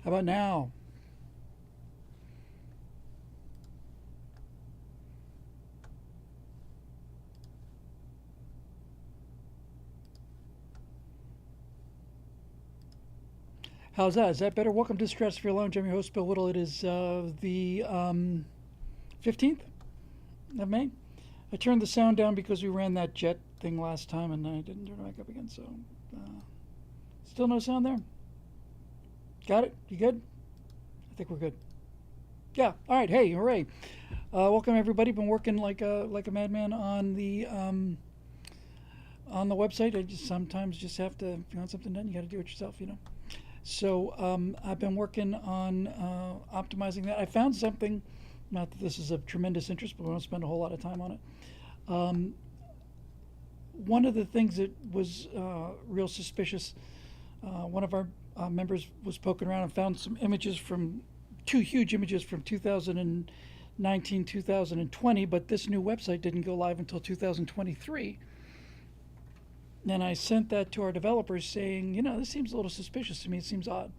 How about now? How's that? Is that better? Welcome to Stratosphere Lounge. I'm your host, Bill Whittle. It is the 15th of May. I turned the sound down because we ran that jet thing last time and I didn't turn it back up again. So, still no sound there? Got it? You good? I think we're good. Yeah. All right. Hey, hooray. Welcome, everybody. Been working like a madman on the website. I just sometimes just have to, if you want something done, you got to do it yourself, you know. So I've been working on optimizing that. I found something, not that this is of tremendous interest, but we don't spend a whole lot of time on it. Um, One of the things that was real suspicious, one of our members was poking around and found some images from, two huge images from 2019, 2020, but this new website didn't go live until 2023. And I sent that to our developers saying, this seems a little suspicious to me. It seems odd.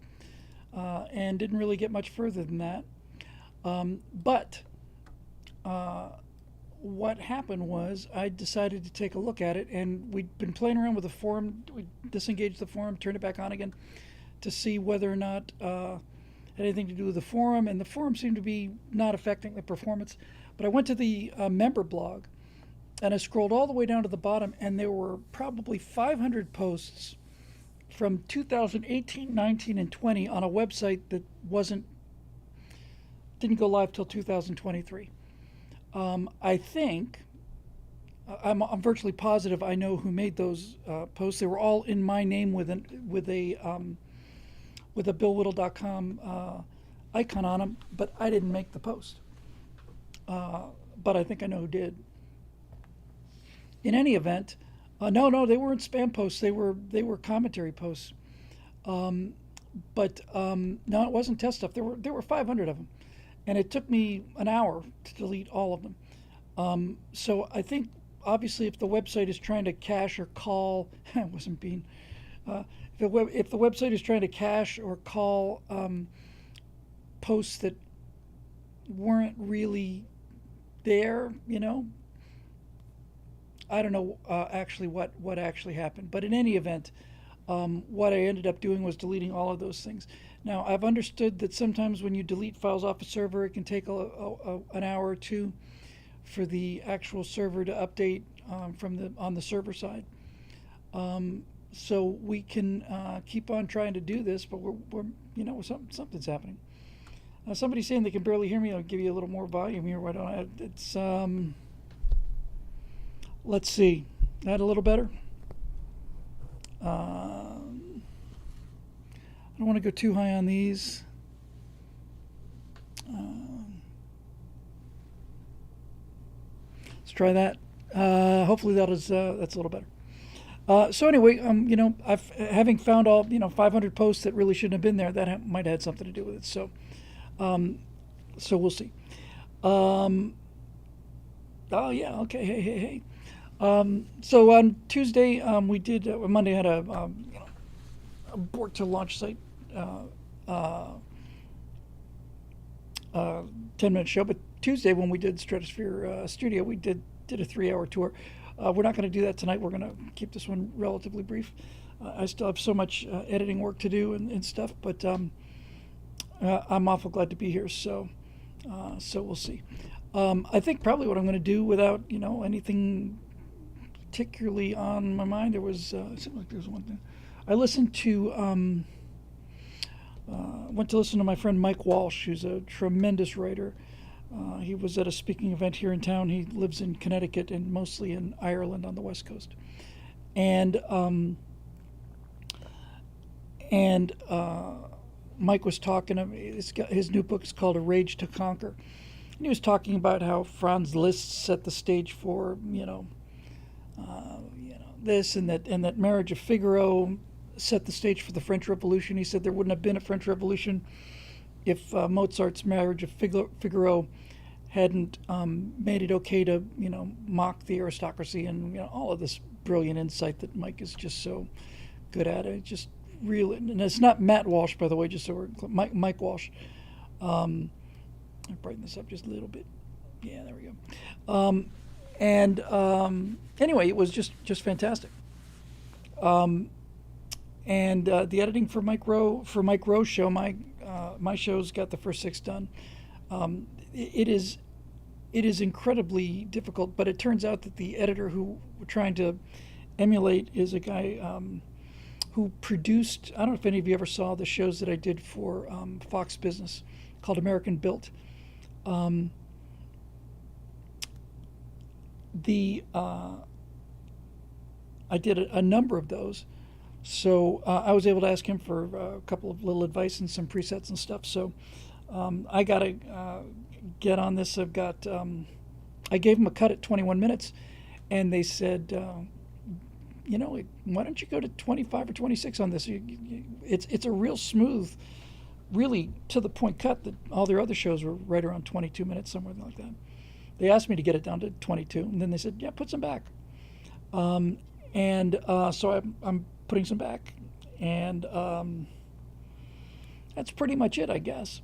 And didn't really get much further than that. But what happened was I decided to take a look at it, and we'd been playing around with the forum. We disengaged the forum, turned it back on again to see whether or not had anything to do with the forum, and the forum seemed to be not affecting the performance. But I went to the member blog, and I scrolled all the way down to the bottom, and there were probably 500 posts from 2018, 19, and 20 on a website that didn't go live till 2023. I think I'm virtually positive I know who made those posts. They were all in my name with a BillWhittle.com icon on them, but I didn't make the post. But I think I know who did. In any event, no, they weren't spam posts. They were commentary posts. But no, it wasn't test stuff. There were 500 of them, and it took me an hour to delete all of them. So I think obviously if the website is trying to cache or call, I wasn't being. If the website is trying to cache or call posts that weren't really there, I don't know actually what actually happened. But in any event, what I ended up doing was deleting all of those things. Now, I've understood that sometimes when you delete files off a server, it can take an hour or two for the actual server to update on the server side. So we can keep on trying to do this, but we're something's happening. Somebody's saying they can barely hear me. I'll give you a little more volume here. Why don't I? It's let's see. That a little better. I don't want to go too high on these. Let's try that. Hopefully that's a little better. So anyway, having found all 500 posts that really shouldn't have been there, that might have had something to do with it. So we'll see. Oh yeah, okay. Hey. So on Tuesday, we did. Monday had a abort to launch site 10-minute show. But Tuesday, when we did Stratosphere Studio, we did a 3-hour tour. We're not going to do that tonight. We're going to keep this one relatively brief. I still have so much editing work to do and stuff, but I'm awful glad to be here. So we'll see. I think probably what I'm going to do without anything particularly on my mind. There was something like there's one thing. I listened to went to listen to my friend Mike Walsh, who's a tremendous writer. He was at a speaking event here in town. He lives in Connecticut and mostly in Ireland on the West Coast. And Mike was talking. His new book is called A Rage to Conquer. And he was talking about how Franz Liszt set the stage for this, and that Marriage of Figaro set the stage for the French Revolution. He said there wouldn't have been a French Revolution if Mozart's Marriage of Figaro hadn't made it okay to mock the aristocracy, and all of this brilliant insight that Mike is just so good at. It just really, and it's not Matt Walsh, by the way, just so we're Mike Walsh. I'll brighten this up just a little bit. Yeah, there we go. And anyway, it was just fantastic. And the editing for Mike Rowe's show, my show's got the first 6 done. It is incredibly difficult, but it turns out that the editor who we're trying to emulate is a guy who produced. I don't know if any of you ever saw the shows that I did for Fox Business called American Built. I did a number of those, so I was able to ask him for a couple of little advice and some presets and stuff. So I got to get on this. I gave him a cut at 21 minutes, and they said, why don't you go to 25 or 26 on this? It's a real smooth, really to the point cut that all their other shows were right around 22 minutes, somewhere like that. They asked me to get it down to 22, and then they said, yeah, put some back. So I'm putting some back, and that's pretty much it, I guess.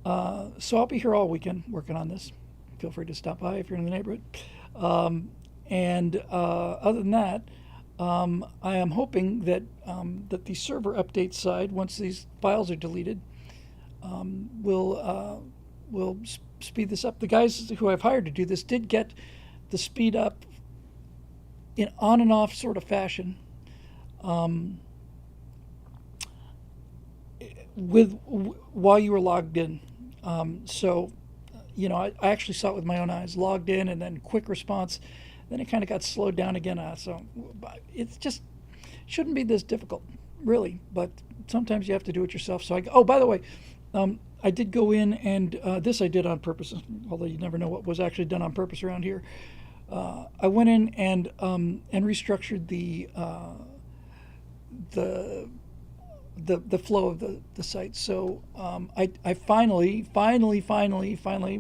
So I'll be here all weekend working on this. Feel free to stop by if you're in the neighborhood. Other than that, I am hoping that the server update side, once these files are deleted, will speed this up. The guys who I've hired to do this did get the speed up in on and off sort of fashion, while you were logged in. So, I actually saw it with my own eyes. Logged in and then quick response. Then it kind of got slowed down again. So it's just shouldn't be this difficult, really. But sometimes you have to do it yourself. So by the way, I did go in and this I did on purpose, although you never know what was actually done on purpose around here. I went in and restructured the flow of the site. So I finally,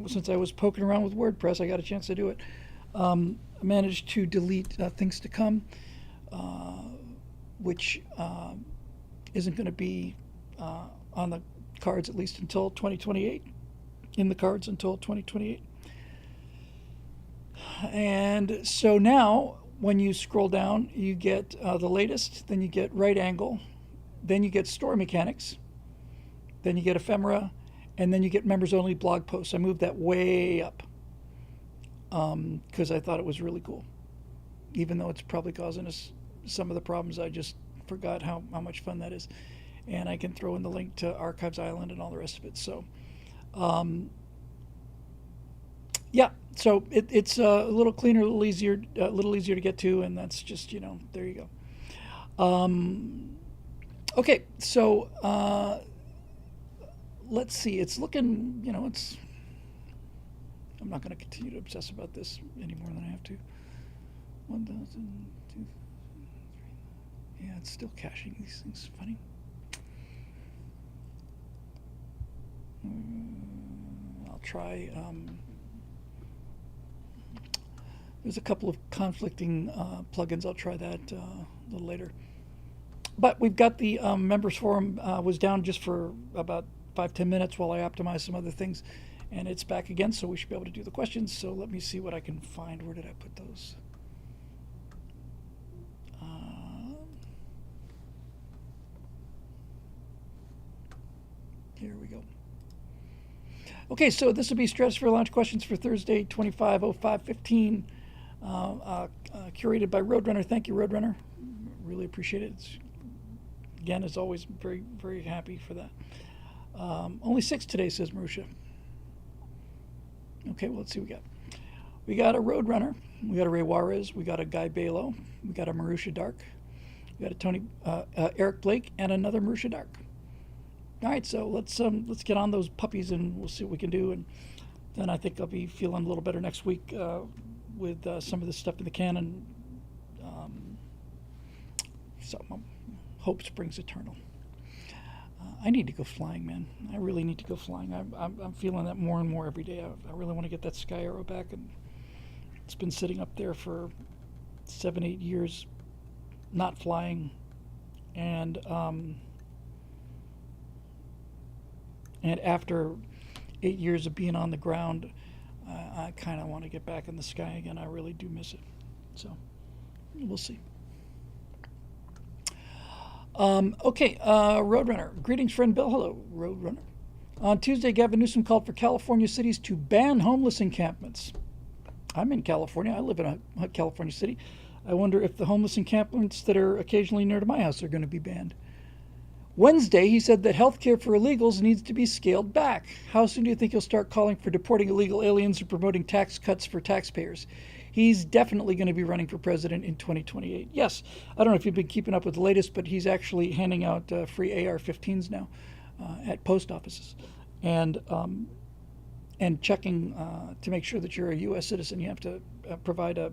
since I was poking around with WordPress, I got a chance to do it. Managed to delete things to come, which isn't going to be on the cards at least until 2028. In the cards until 2028. And so now, when you scroll down, you get the latest, then you get right angle, then you get story mechanics, then you get ephemera, and then you get members only blog posts. I moved that way up because I thought it was really cool. Even though it's probably causing us some of the problems, I just forgot how much fun that is. And I can throw in the link to Archives Island and all the rest of it. So, yeah, so it's a little cleaner, a little easier to get to, and that's just, there you go. Okay, so let's see. It's looking, I'm not going to continue to obsess about this any more than I have to. 1,000, 2,000, 3,000. Yeah, it's still caching these things. Funny. I'll try. There's a couple of conflicting plugins. I'll try that a little later. But we've got the members forum was down just for about 5-10 minutes while I optimized some other things, and it's back again, so we should be able to do the questions. So let me see what I can find. Where did I put those? Here we go. Okay, so this will be Stratosphere Launch questions for Thursday, 25/05/15, curated by Roadrunner. Thank you, Roadrunner. Really appreciate it. Again, as always, very, very happy for that. Only 6 today, says Marusha. Okay, well, let's see what we got. We got a Roadrunner. We got a Ray Juarez. We got a Guy Balo. We got a Marusha Dark. We got a Eric Blake, and another Marusha Dark. All right, so let's get on those puppies and we'll see what we can do, and then I think I'll be feeling a little better next week with some of this stuff in the can, and so hope springs eternal. I need to go flying, man. I really need to go flying. I'm feeling that more and more every day. I really want to get that Sky Arrow back, and it's been sitting up there for 7-8 years, not flying. and and after 8 years of being on the ground, I kind of want to get back in the sky again. I really do miss it. So we'll see. Okay, Roadrunner. Greetings, friend Bill. Hello, Roadrunner. On Tuesday, Gavin Newsom called for California cities to ban homeless encampments. I'm in California. I live in a California city. I wonder if the homeless encampments that are occasionally near to my house are going to be banned. Wednesday, he said that health care for illegals needs to be scaled back. How soon do you think he'll start calling for deporting illegal aliens and promoting tax cuts for taxpayers? He's definitely going to be running for president in 2028. Yes, I don't know if you've been keeping up with the latest, but he's actually handing out free AR-15s now at post offices, and checking to make sure that you're a U.S. citizen. You have to provide a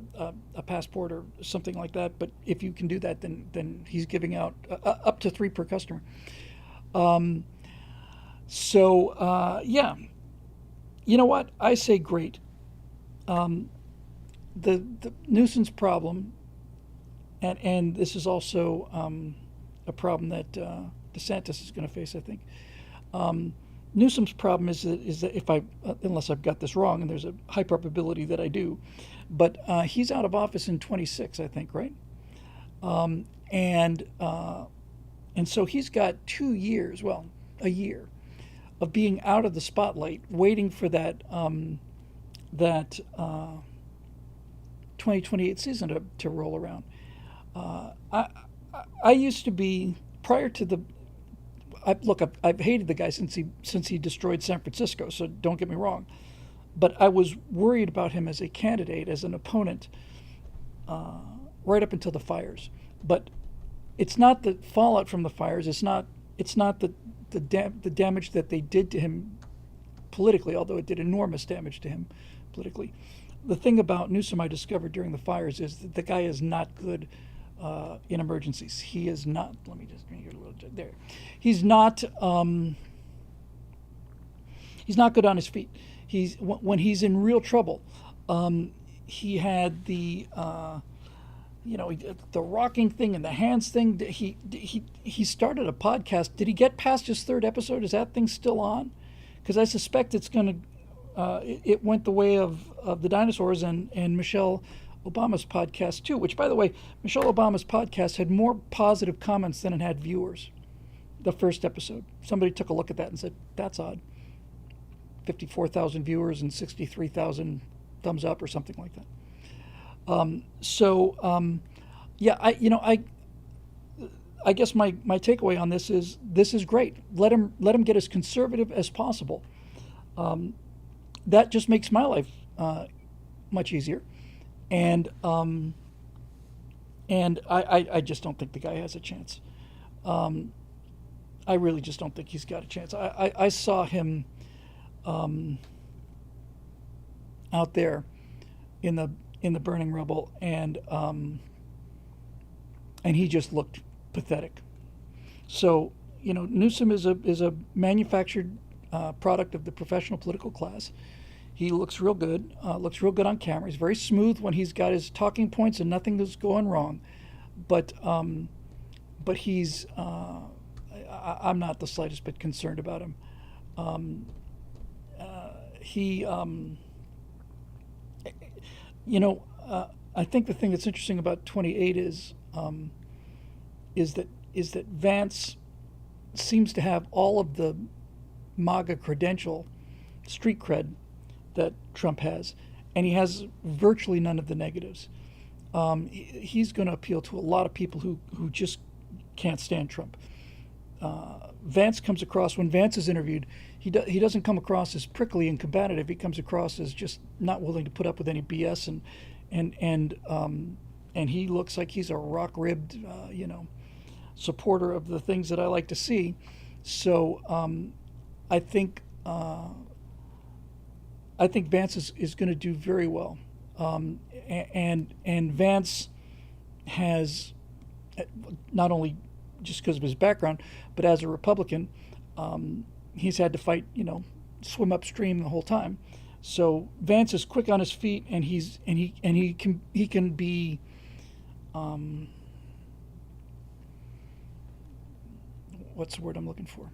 passport or something like that. But if you can do that, then he's giving out up to 3 per customer. Yeah, you know what? I say great. The nuisance problem, and this is also a problem that DeSantis is going to face, I think. Newsom's problem is that if unless I've got this wrong, and there's a high probability that I do, but he's out of office in 26, I think, right? And so he's got 2 years, well, a year, of being out of the spotlight, waiting for that 2028 season to roll around. I used to be, prior to the, I've hated the guy since he destroyed San Francisco, so don't get me wrong, but I was worried about him as a candidate, as an opponent, right up until the fires. But it's not the fallout from the fires. It's not the damage that they did to him politically, although it did enormous damage to him politically. The thing about Newsom I discovered during the fires is that the guy is not good in emergencies. He is not. Let me just make it a little there. He's not. He's not good on his feet. When he's in real trouble. He had the the rocking thing and the hands thing. He started a podcast. Did he get past his 3rd episode? Is that thing still on? Because I suspect it's going to. It went the way of the dinosaurs and Michelle Obama's podcast too, which, by the way, Michelle Obama's podcast had more positive comments than it had viewers. The 1st episode. Somebody took a look at that and said, that's odd. 54,000 viewers and 63,000 thumbs up or something like that. I guess my takeaway on this is great. Let him get as conservative as possible. That just makes my life much easier, and I just don't think the guy has a chance. I really just don't think he's got a chance. I saw him out there in the burning rubble, and he just looked pathetic. So Newsom is a manufactured product of the professional political class. He looks real good. Looks real good on camera. He's very smooth when he's got his talking points and nothing is going wrong. But he's. I'm not the slightest bit concerned about him. I think the thing that's interesting about 28 is that Vance seems to have all of the MAGA credential, street cred, that Trump has, and he has virtually none of the negatives. He's going to appeal to a lot of people who just can't stand Trump. Vance comes across, when Vance is interviewed, he doesn't come across as prickly and combative. He comes across as just not willing to put up with any BS, and he looks like he's a rock-ribbed, supporter of the things that I like to see. So I think Vance is going to do very well, and Vance has, not only just because of his background, but as a Republican, he's had to fight, swim upstream the whole time. So Vance is quick on his feet, and he can be what's the word I'm looking for?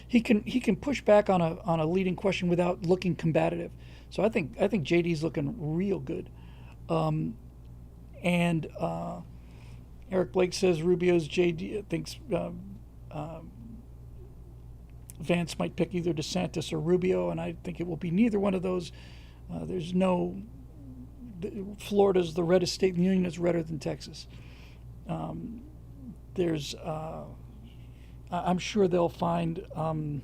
He can push back on a leading question without looking combative. So I think JD's looking real good. And Eric Blake says Rubio's JD thinks Vance might pick either DeSantis or Rubio, and I think it will be neither one of those. There's no. Florida's the reddest state in the union. It's redder than Texas. There's. I'm sure they'll find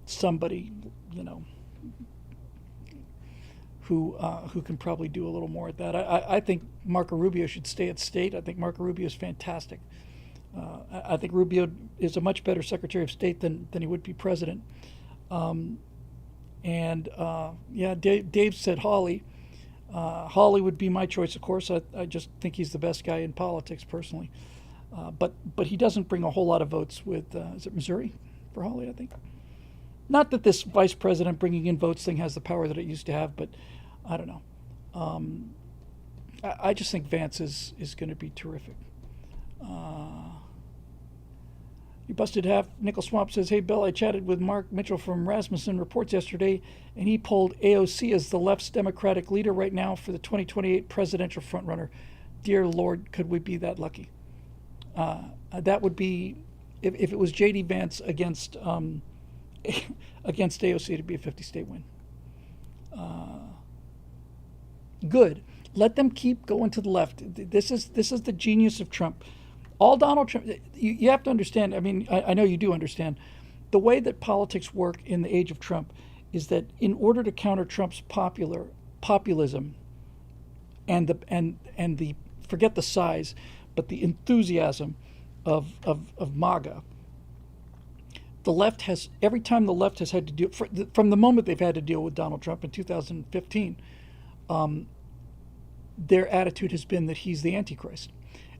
somebody, who can probably do a little more at that. I think Marco Rubio should stay at state. I think Marco Rubio is fantastic. I think Rubio is a much better Secretary of State than he would be president. Dave said Hawley. Hawley would be my choice, of course. I just think he's the best guy in politics personally. But he doesn't bring a whole lot of votes with, is it Missouri for Hawley, I think? Not that this vice president bringing in votes thing has the power that it used to have, but I don't know. I just think Vance is going to be terrific. You busted half. Nickel Swamp says, hey, Bill, I chatted with Mark Mitchell from Rasmussen Reports yesterday, and he polled AOC as the left's Democratic leader right now for the 2028 presidential frontrunner. Dear Lord, could we be that lucky? That would be, if it was J.D. Vance against AOC, it'd be a 50-state win. Good. Let them keep going to the left. This is the genius of Trump. All Donald Trump, you have to understand, I mean, I know you do understand, the way that politics work in the age of Trump is that in order to counter Trump's populism and the forget the size, but the enthusiasm of MAGA, the left has, every time the left has had to deal, from the moment they've had to deal with Donald Trump in 2015, their attitude has been that he's the Antichrist.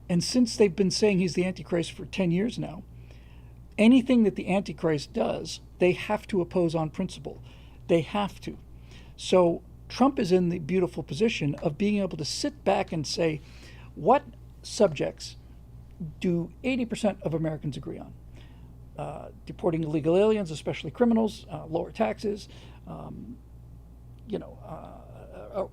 And since they've been saying he's the Antichrist for 10 years now, anything that the Antichrist does, they have to oppose on principle. They have to. So Trump is in the beautiful position of being able to sit back and say, what subjects do 80% of Americans agree on? Deporting illegal aliens, especially criminals, lower taxes,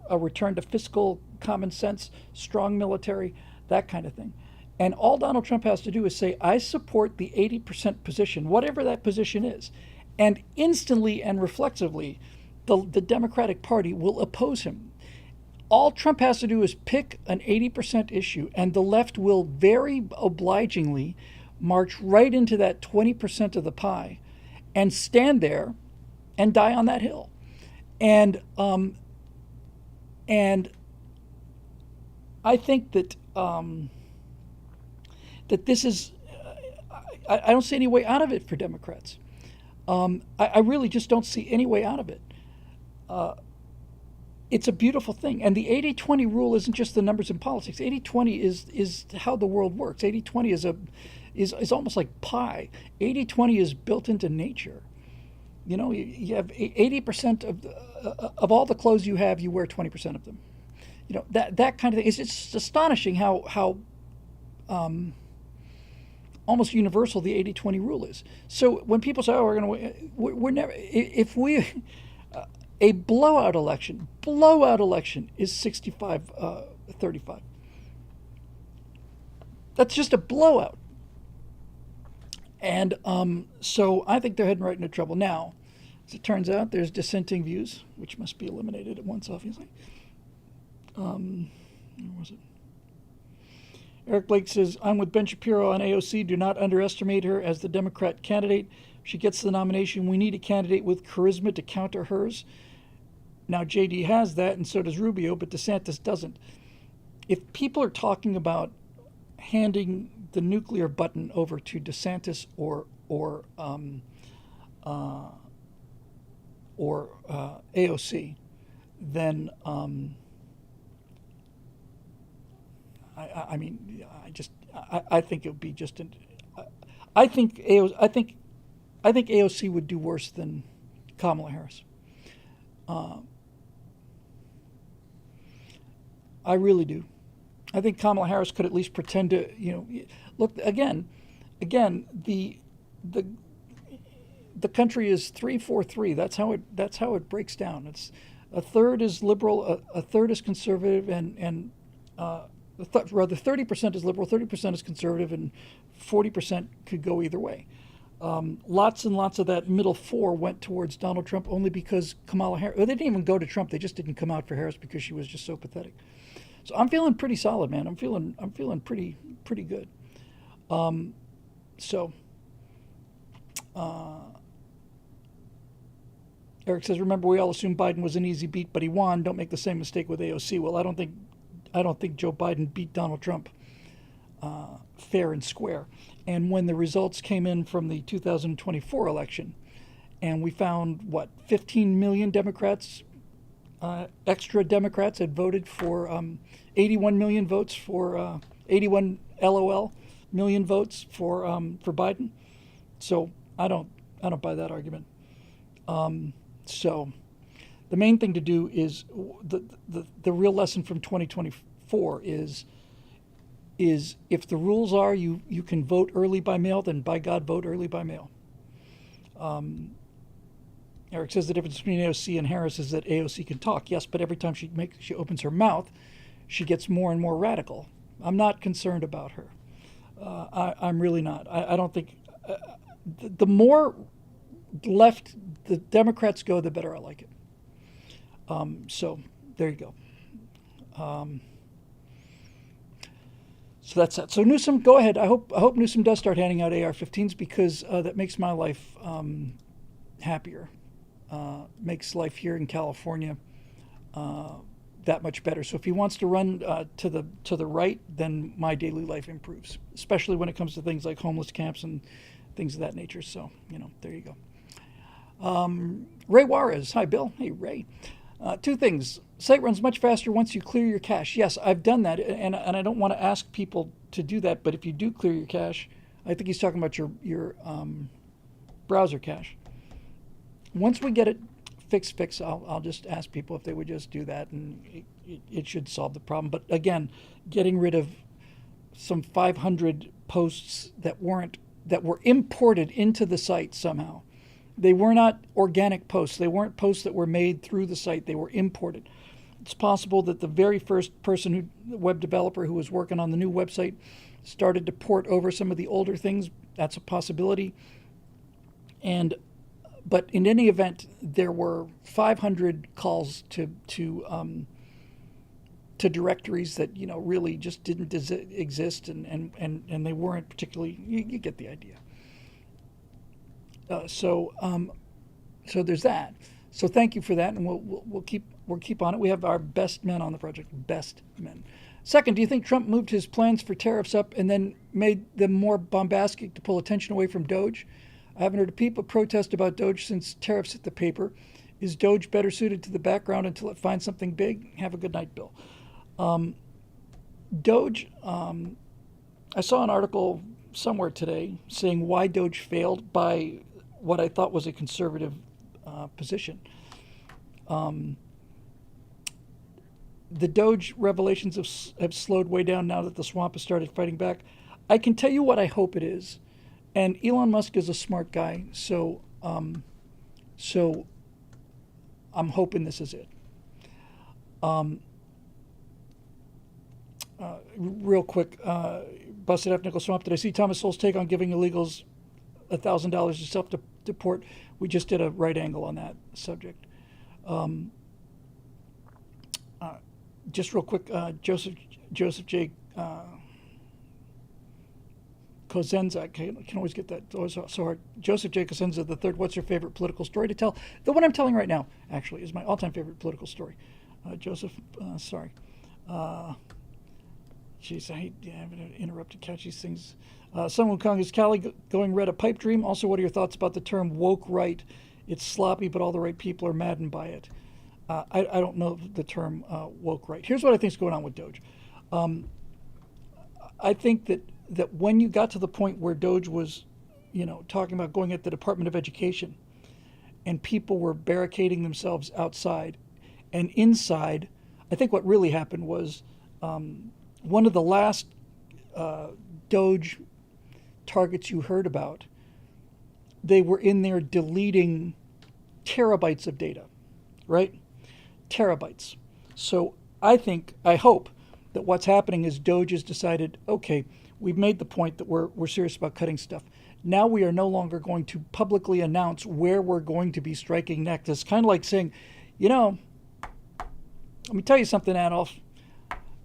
a return to fiscal common sense, strong military, that kind of thing. And all Donald Trump has to do is say, I support the 80% position, whatever that position is. And instantly and reflexively, the Democratic Party will oppose him. All Trump has to do is pick an 80% issue, and the left will very obligingly march right into that 20% of the pie and stand there and die on that hill. And I think that that this is, I don't see any way out of it for Democrats. I really just don't see any way out of it. It's a beautiful thing. And the 80-20 rule isn't just the numbers in politics. 80-20 is how the world works. 80-20 is almost like pi. 80-20 is built into nature. You have 80% of all the clothes you have, you wear 20% of them. That kind of thing. It's just astonishing how almost universal the 80-20 rule is. So when people say, we're never, if we, a blowout election is 65-35. That's just a blowout. And so I think they're heading right into trouble. Now, as it turns out, there's dissenting views, which must be eliminated at once, obviously. Where was it? Eric Blake says, I'm with Ben Shapiro on AOC. Do not underestimate her as the Democrat candidate. If she gets the nomination, we need a candidate with charisma to counter hers. Now, JD has that, and so does Rubio, but DeSantis doesn't. If people are talking about handing the nuclear button over to DeSantis or AOC, then I think it would be just I think AOC would do worse than Kamala Harris. I really do. I think Kamala Harris could at least pretend to, look again, the the the country is 3-4-3. That's how it breaks down. It's a third is liberal, a third is conservative, and rather 30% is liberal, 30% is conservative, and 40% could go either way. Lots and lots of that middle four went towards Donald Trump only because Kamala Harris. Well, they didn't even go to Trump. They just didn't come out for Harris because she was just so pathetic. So I'm feeling pretty solid, man. I'm feeling pretty good. So Eric says, remember we all assumed Biden was an easy beat, but he won. Don't make the same mistake with AOC. Well, I don't think Joe Biden beat Donald Trump fair and square. And when the results came in from the 2024 election, and we found, 15 million Democrats, extra Democrats had voted for 81 million votes for 81 LOL million votes for Biden. So I don't buy that argument. So the main thing to do is the real lesson from 2024 is if the rules are you can vote early by mail, then by God, vote early by mail. Eric says the difference between AOC and Harris is that AOC can talk. Yes, but every time she opens her mouth, she gets more and more radical. I'm not concerned about her. I'm really not. I don't think the more left the Democrats go, the better I like it. So there you go. So that's that. So Newsom, go ahead. I hope Newsom does start handing out AR-15s because that makes my life happier. Makes life here in California that much better. So if he wants to run to the right, then my daily life improves, especially when it comes to things like homeless camps and things of that nature. So there you go. Ray Juarez, hi Bill. Hey Ray. Two things. Site runs much faster once you clear your cache. Yes, I've done that, and I don't want to ask people to do that, but if you do clear your cache, I think he's talking about your browser cache. Once we get it fixed, I'll just ask people if they would just do that, and it should solve the problem. But again, getting rid of some 500 posts that were imported into the site somehow. They were not organic posts. They weren't posts that were made through the site. They were imported. It's possible that the very first web developer who was working on the new website started to port over some of the older things. That's a possibility. But in any event, there were 500 calls to directories that really just didn't exist, and they weren't particularly. You get the idea. So there's that. So thank you for that, and we'll keep on it. We have our best men on the project, best men. Second, do you think Trump moved his plans for tariffs up and then made them more bombastic to pull attention away from Doge? I haven't heard a peep of protest about Doge since tariffs hit the paper. Is Doge better suited to the background until it finds something big? Have a good night, Bill. Doge, I saw an article somewhere today saying why Doge failed by what I thought was a conservative position. The Doge revelations have slowed way down now that the swamp has started fighting back. I can tell you what I hope it is. And Elon Musk is a smart guy, so I'm hoping this is it. Real quick, Busted F. Nickel Swamp, did I see Thomas Sowell's take on giving illegals $1,000 to self-deport? We just did a right angle on that subject. Just real quick, Joseph J. Cosenza, I can always get that. It's so hard. Joseph J. Cosenza III, what's your favorite political story to tell? The one I'm telling right now, actually, is my all-time favorite political story. Joseph, sorry. Jeez, I hate having to interrupt to catch these things. Sun Wukong, is Cali going red a pipe dream? Also, what are your thoughts about the term woke right? It's sloppy, but all the right people are maddened by it. I don't know the term woke right. Here's what I think is going on with Doge. I think that when you got to the point where Doge was, talking about going at the Department of Education, and people were barricading themselves outside and inside, I think what really happened was one of the last Doge targets you heard about, they were in there deleting terabytes of data, right? Terabytes. So I hope that what's happening is Doge has decided, okay, we've made the point that we're serious about cutting stuff. Now we are no longer going to publicly announce where we're going to be striking next. It's kind of like saying, let me tell you something, Adolf.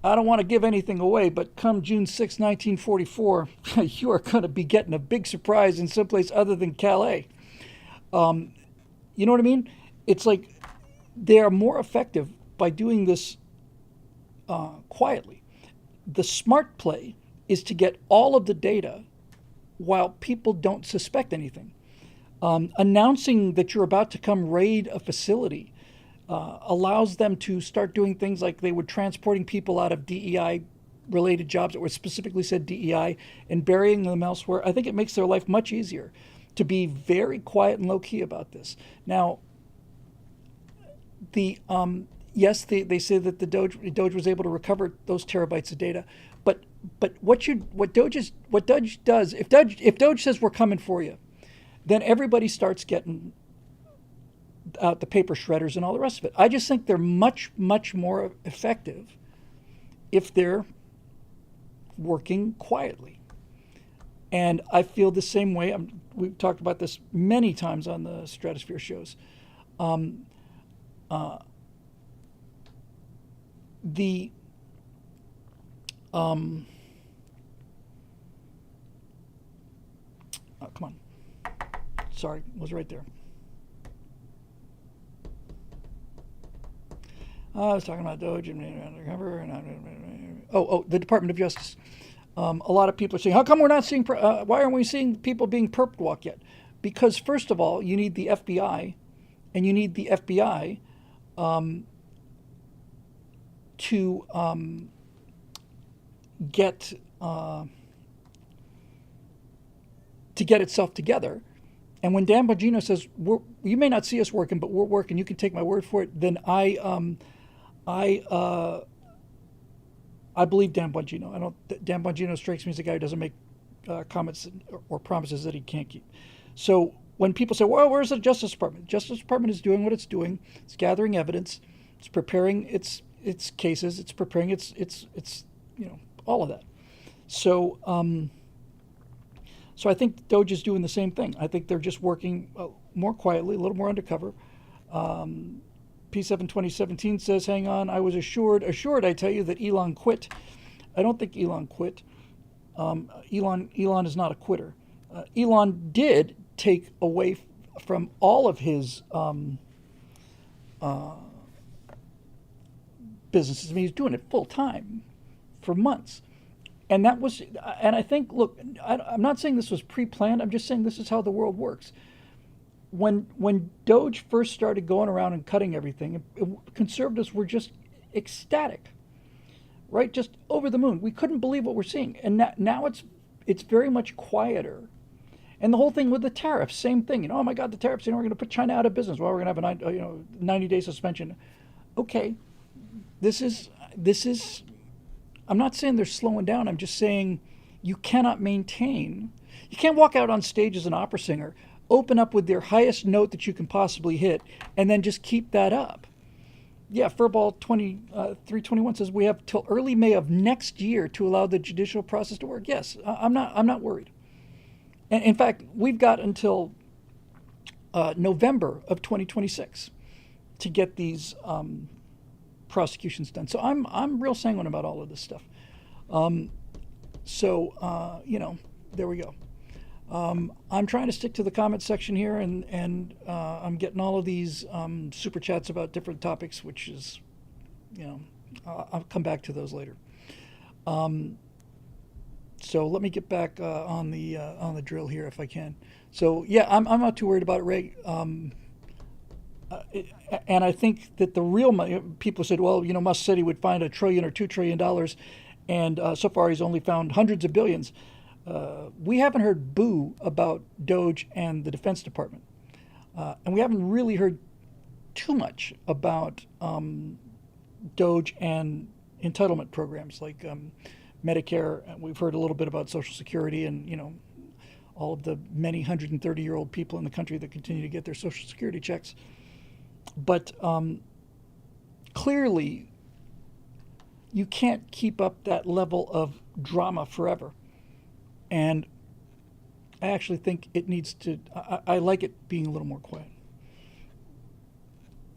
I don't want to give anything away, but come June 6, 1944, you are going to be getting a big surprise in someplace other than Calais. You know what I mean? It's like they are more effective by doing this quietly. The smart play is to get all of the data while people don't suspect anything. Announcing that you're about to come raid a facility allows them to start doing things like they were transporting people out of DEI related jobs that were specifically said DEI and burying them elsewhere. I think it makes their life much easier to be very quiet and low key about this. Now, yes, they say that the Doge was able to recover those terabytes of data, but what Doge does, if Doge says we're coming for you, then everybody starts getting out the paper shredders and all the rest of it. I just think they're much more effective if they're working quietly. And I feel the same way. We've talked about this many times on the Stratosphere shows. Come on. Sorry, was right there. I was talking about Doge and undercover. The Department of Justice. A lot of people are saying, how come we're not seeing, why aren't we seeing people being perp walk yet? Because first of all, you need the FBI, and you need the FBI to get itself together. And when Dan Bongino says, you may not see us working, but we're working, you can take my word for it, then I believe Dan Bongino. Dan Bongino strikes me as a guy who doesn't make comments or promises that he can't keep. So when people say, well, where's the Justice Department? The Justice Department is doing what it's doing. It's gathering evidence. It's preparing its cases. It's preparing its all of that. So I think Doge is doing the same thing. I think they're just working more quietly, a little more undercover. P7 2017 says, hang on, I was assured, I tell you, that Elon quit. I don't think Elon quit. Elon is not a quitter. Elon did take away from all of his businesses. I mean, he's doing it full time for months. And I think, look, I'm not saying this was pre-planned. I'm just saying this is how the world works. When Doge first started going around and cutting everything, conservatives were just ecstatic, right? Just over the moon. We couldn't believe what we're seeing. And now it's very much quieter. And the whole thing with the tariffs, same thing. Oh my God, the tariffs, we're going to put China out of business. Well, we're going to have a 90-day suspension. Okay, this is. I'm not saying they're slowing down. I'm just saying you cannot maintain. You can't walk out on stage as an opera singer, open up with their highest note that you can possibly hit, and then just keep that up. Yeah, Furball 321 says we have till early May of next year to allow the judicial process to work. Yes, I'm not worried. And in fact, we've got until November of 2026 to get these prosecutions done. So I'm real sanguine about all of this stuff. There we go. I'm trying to stick to the comment section here, and I'm getting all of these super chats about different topics, which is, I'll come back to those later. So let me get back on the drill here if I can. So yeah, I'm not too worried about it, Ray. And I think that the real money, people said, well, Musk said he would find $1 trillion or $2 trillion, and so far he's only found hundreds of billions. We haven't heard boo about Doge and the Defense Department. And we haven't really heard too much about Doge and entitlement programs like Medicare. We've heard a little bit about Social Security and, all of the many 130-year-old people in the country that continue to get their Social Security checks. But clearly, you can't keep up that level of drama forever. And I actually think it needs to, I like it being a little more quiet.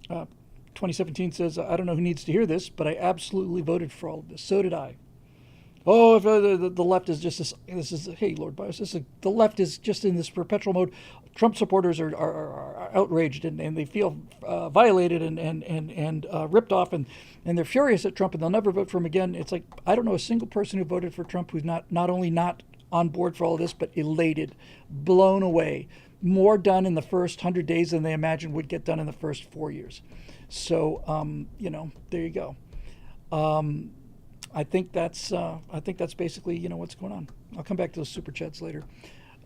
2017 says, I don't know who needs to hear this, but I absolutely voted for all of this. So did I. Oh, if the left is just this is, hey, Lord Bias, the left is just in this perpetual mode. Trump supporters are outraged and they feel violated and ripped off and they're furious at Trump and they'll never vote for him again. It's like, I don't know a single person who voted for Trump who's not only not on board for all of this, but elated, blown away. More done in the first 100 days than they imagined would get done in the first 4 years. So, there you go. I think that's basically, what's going on. I'll come back to those super chats later.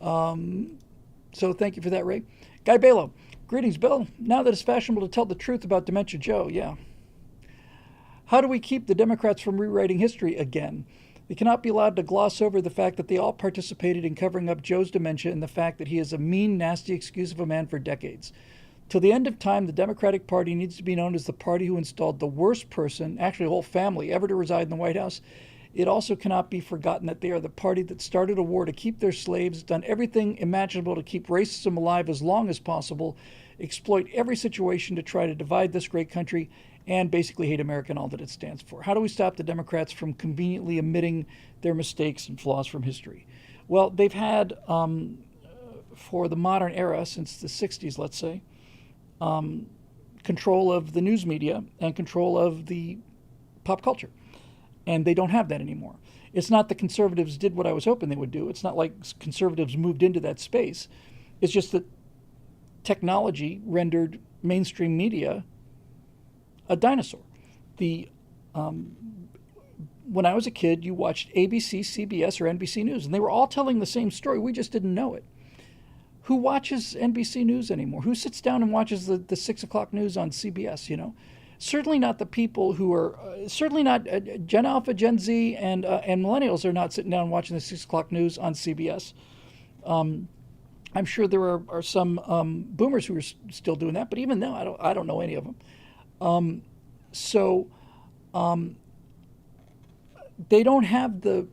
So thank you for that, Ray. Guy Balo, greetings, Bill. Now that it's fashionable to tell the truth about Dementia Joe, yeah. How do we keep the Democrats from rewriting history again? They cannot be allowed to gloss over the fact that they all participated in covering up Joe's dementia and the fact that he is a mean, nasty excuse of a man for decades. Till the end of time, the Democratic Party needs to be known as the party who installed the worst person, actually a whole family, ever to reside in the White House. It also cannot be forgotten that they are the party that started a war to keep their slaves, done everything imaginable to keep racism alive as long as possible, exploit every situation to try to divide this great country, and basically hate America and all that it stands for. How do we stop the Democrats from conveniently omitting their mistakes and flaws from history? Well, they've had, for the modern era, since the 60s, let's say, control of the news media and control of the pop culture. And they don't have that anymore. It's not that conservatives did what I was hoping they would do. It's not like conservatives moved into that space. It's just that technology rendered mainstream media a dinosaur. When I was a kid, you watched ABC, CBS, or NBC News, and they were all telling the same story. We just didn't know it. Who watches NBC News anymore? Who sits down and watches the 6 o'clock news on CBS, Certainly not the people who are, certainly not Gen Alpha, Gen Z, and millennials are not sitting down and watching the 6 o'clock news on CBS. I'm sure there are some boomers who are still doing that, but even though I don't know any of them. They don't have the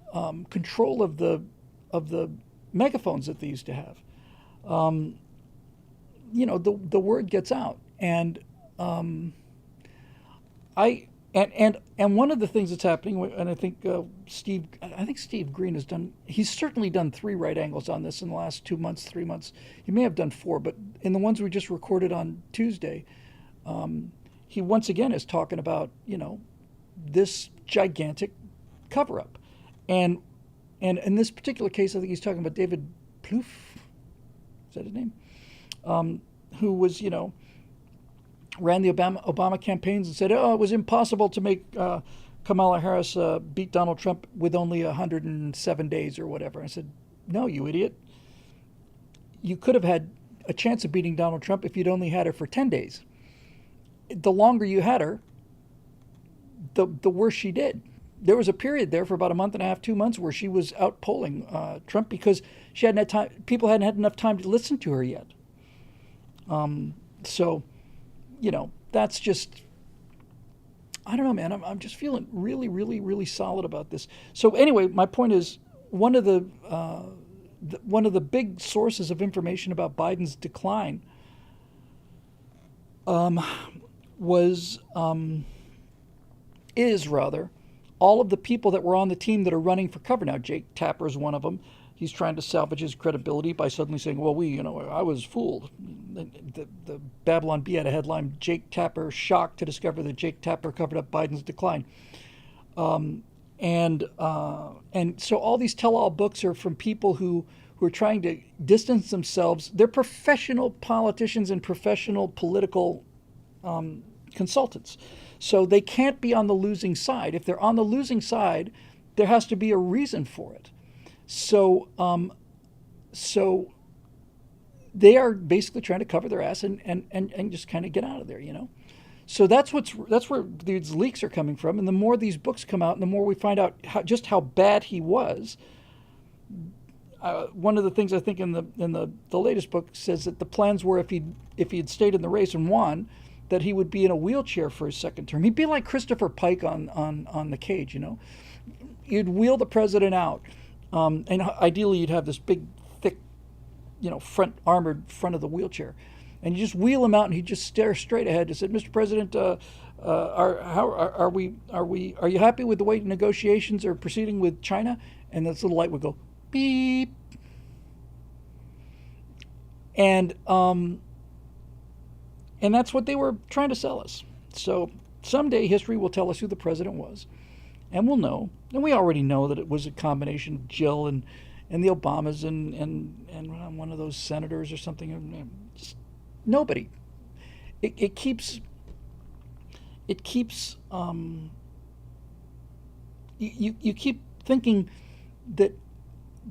control of the megaphones that they used to have. The word gets out, and one of the things that's happening, and I think Steve Green he's certainly done 3 right angles on this in the last 2 months, 3 months. He may have done 4, but in the ones we just recorded on Tuesday, he once again is talking about, this gigantic cover-up. And in this particular case, I think he's talking about David Plouffe, is that his name? Who was, ran the Obama campaigns and said, it was impossible to make Kamala Harris beat Donald Trump with only 107 days or whatever. I said, no, you idiot. You could have had a chance of beating Donald Trump if you'd only had her for 10 days. The longer you had her, the worse she did. There was a period there for about a month and a half, 2 months, where she was out polling Trump because she hadn't had time. People hadn't had enough time to listen to her yet. That's just, I don't know, man. I'm just feeling really, really, really solid about this. So anyway, my point is, one of the big sources of information about Biden's decline is all of the people that were on the team that are running for cover now. Jake Tapper is one of them. He's trying to salvage his credibility by suddenly saying, well, I was fooled. The Babylon Bee had a headline, Jake Tapper shocked to discover that Jake Tapper covered up Biden's decline. And so all these tell-all books are from people who are trying to distance themselves. They're professional politicians and professional political consultants. So they can't be on the losing side. If they're on the losing side, there has to be a reason for it. So they are basically trying to cover their ass and just kind of get out of there, So that's where these leaks are coming from. And the more these books come out, and the more we find out just how bad he was, one of the things I think in the latest book says that the plans were if he had stayed in the race and won, that he would be in a wheelchair for his second term. He'd be like Christopher Pike on The Cage, you know. You'd wheel the president out, and ideally you'd have this big, thick, you know, armored front of the wheelchair, and you just wheel him out, and he'd just stare straight ahead and said, "Mr. President, are you happy with the way negotiations are proceeding with China?" And this little light would go beep, and that's what they were trying to sell us. So someday history will tell us who the president was, and we'll know. And we already know that it was a combination of Jill and the Obamas and one of those senators or something. Just nobody. It keeps. You keep thinking that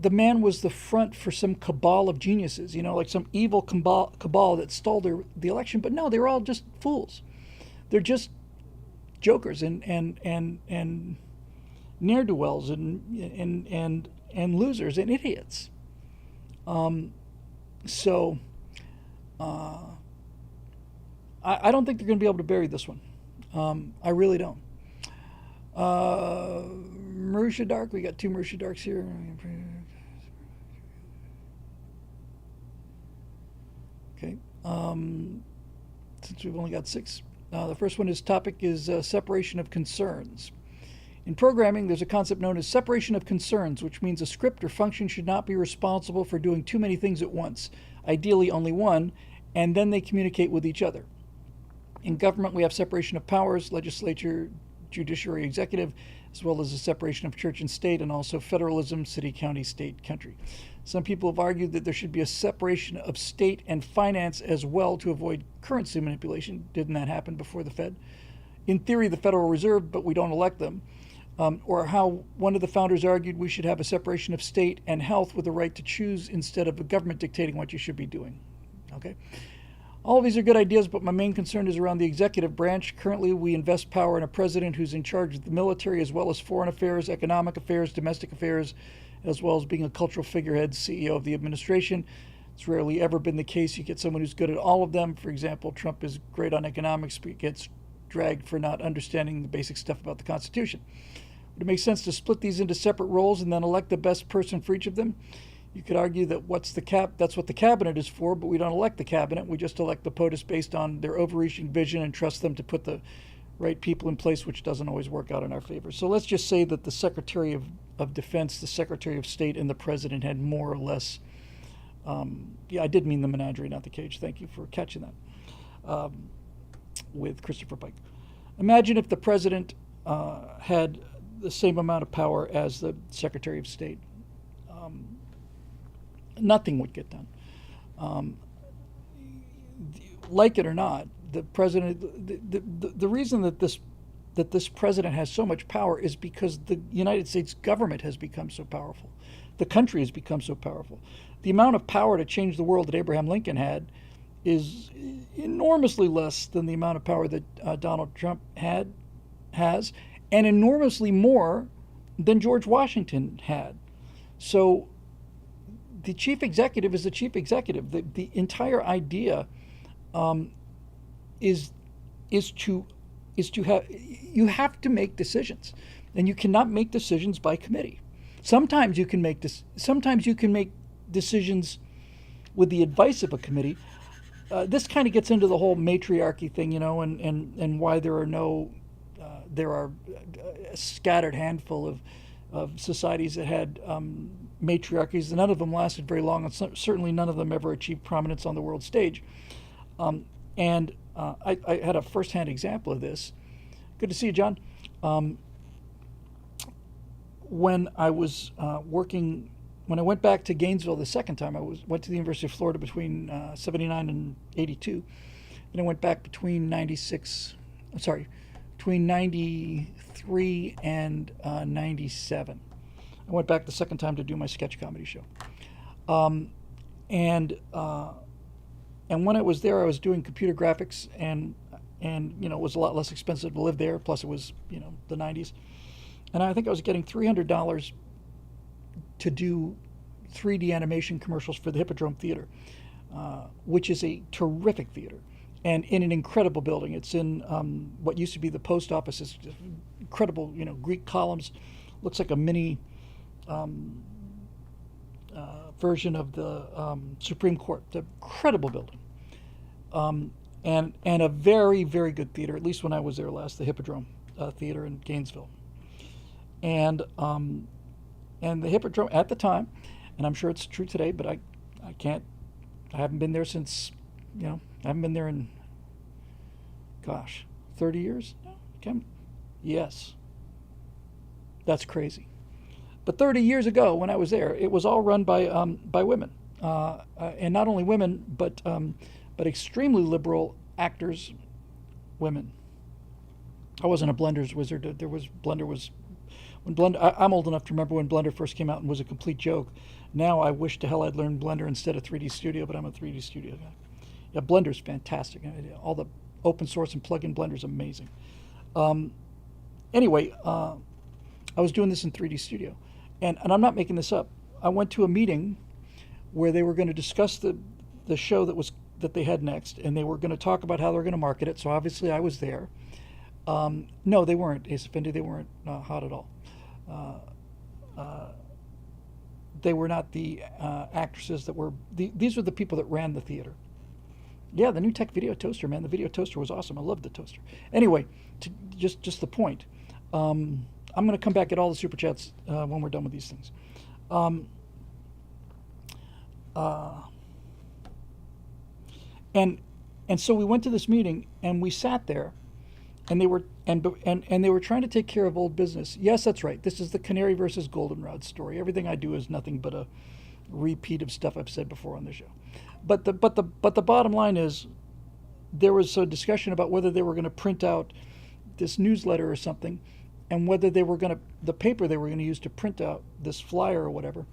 the man was the front for some cabal of geniuses, you know, like some evil cabal that stole the election. But no, they're all just fools. They're just jokers and ne'er-do-wells and losers and idiots. So I don't think they're going to be able to bury this one. I really don't. Marusha Dark, we got two Marusha Darks here. Okay. Since we've only got 6, the first one topic is separation of concerns. In programming, there's a concept known as separation of concerns, which means a script or function should not be responsible for doing too many things at once, ideally only one, and then they communicate with each other. In government, we have separation of powers, legislature, judiciary, executive, as well as a separation of church and state, and also federalism, city, county, state, country. Some people have argued that there should be a separation of state and finance as well to avoid currency manipulation. Didn't that happen before the Fed? In theory, the Federal Reserve, but we don't elect them. Or how one of the founders argued we should have a separation of state and health with the right to choose instead of a government dictating what you should be doing. Okay? All of these are good ideas, but my main concern is around the executive branch. Currently, we invest power in a president who's in charge of the military as well as foreign affairs, economic affairs, domestic affairs, as well as being a cultural figurehead, CEO of the administration. It's rarely ever been the case. You get someone who's good at all of them. For example, Trump is great on economics, but gets dragged for not understanding the basic stuff about the Constitution. Would it make sense to split these into separate roles and then elect the best person for each of them? You could argue that that's what the cabinet is for, but we don't elect the cabinet. We just elect the POTUS based on their overreaching vision and trust them to put the right people in place, which doesn't always work out in our favor. So let's just say that the Secretary of Defense, the Secretary of State, and the President had more or less, I did mean the menagerie, not the cage. Thank you for catching that, with Christopher Pike. Imagine if the President had the same amount of power as the Secretary of State. Nothing would get done. Like it or not, the president. The reason that this president has so much power is because the United States government has become so powerful. The country has become so powerful. The amount of power to change the world that Abraham Lincoln had is enormously less than the amount of power that Donald Trump has, and enormously more than George Washington had. So the chief executive is the chief executive. The entire idea is to have to make decisions, and you cannot make decisions by committee. Sometimes you can make decisions with the advice of a committee. This kind of gets into the whole matriarchy thing, you know, and why there are a scattered handful of societies that had matriarchies. None of them lasted very long, and certainly none of them ever achieved prominence on the world stage. I had a first-hand example of this. Good to see you, John. When I was when I went back to Gainesville the second time, went to the University of Florida between 79 and 82. Then I went back between 93 and 97. I went back the second time to do my sketch comedy show. And when I was there, I was doing computer graphics, and you know, it was a lot less expensive to live there. Plus, it was, you know, the 90s, and I think I was getting $300 to do 3D animation commercials for the Hippodrome Theater, which is a terrific theater, and in an incredible building. It's in what used to be the post office. It's incredible, Greek columns. Looks like a mini version of the Supreme Court. It's an incredible building, and a very, very good theater. At least when I was there last, the Hippodrome Theater in Gainesville, and the Hippodrome at the time, and I'm sure it's true today, but I haven't been there since, I haven't been there in, 30 years? Yes. That's crazy. But 30 years ago, when I was there, it was all run by women, and not only women, but extremely liberal actors, women. I wasn't a Blender's wizard. I'm old enough to remember when Blender first came out and was a complete joke. Now I wish to hell I'd learned Blender instead of 3D Studio, but I'm a 3D Studio guy. Yeah, Blender's fantastic. All the open source and plug-in Blender's amazing. Anyway, I was doing this in 3D Studio, and I'm not making this up. I went to a meeting where they were going to discuss the show that they had next, and they were going to talk about how they were going to market it. So obviously I was there. No, they weren't, Ace Affinity. They weren't hot at all. They were not the actresses that were. These were the people that ran the theater. Yeah, the NewTek video toaster, man. The video toaster was awesome. I loved the toaster. Anyway, just the point. I'm going to come back at all the super chats when we're done with these things. And so we went to this meeting and we sat there, and they were trying to take care of old business. Yes, that's right. This is the Canary versus Goldenrod story. Everything I do is nothing but a repeat of stuff I've said before on the show. But the bottom line is, there was a discussion about whether they were going to print out this newsletter or something, and whether the paper they were going to use to print out this flyer or whatever,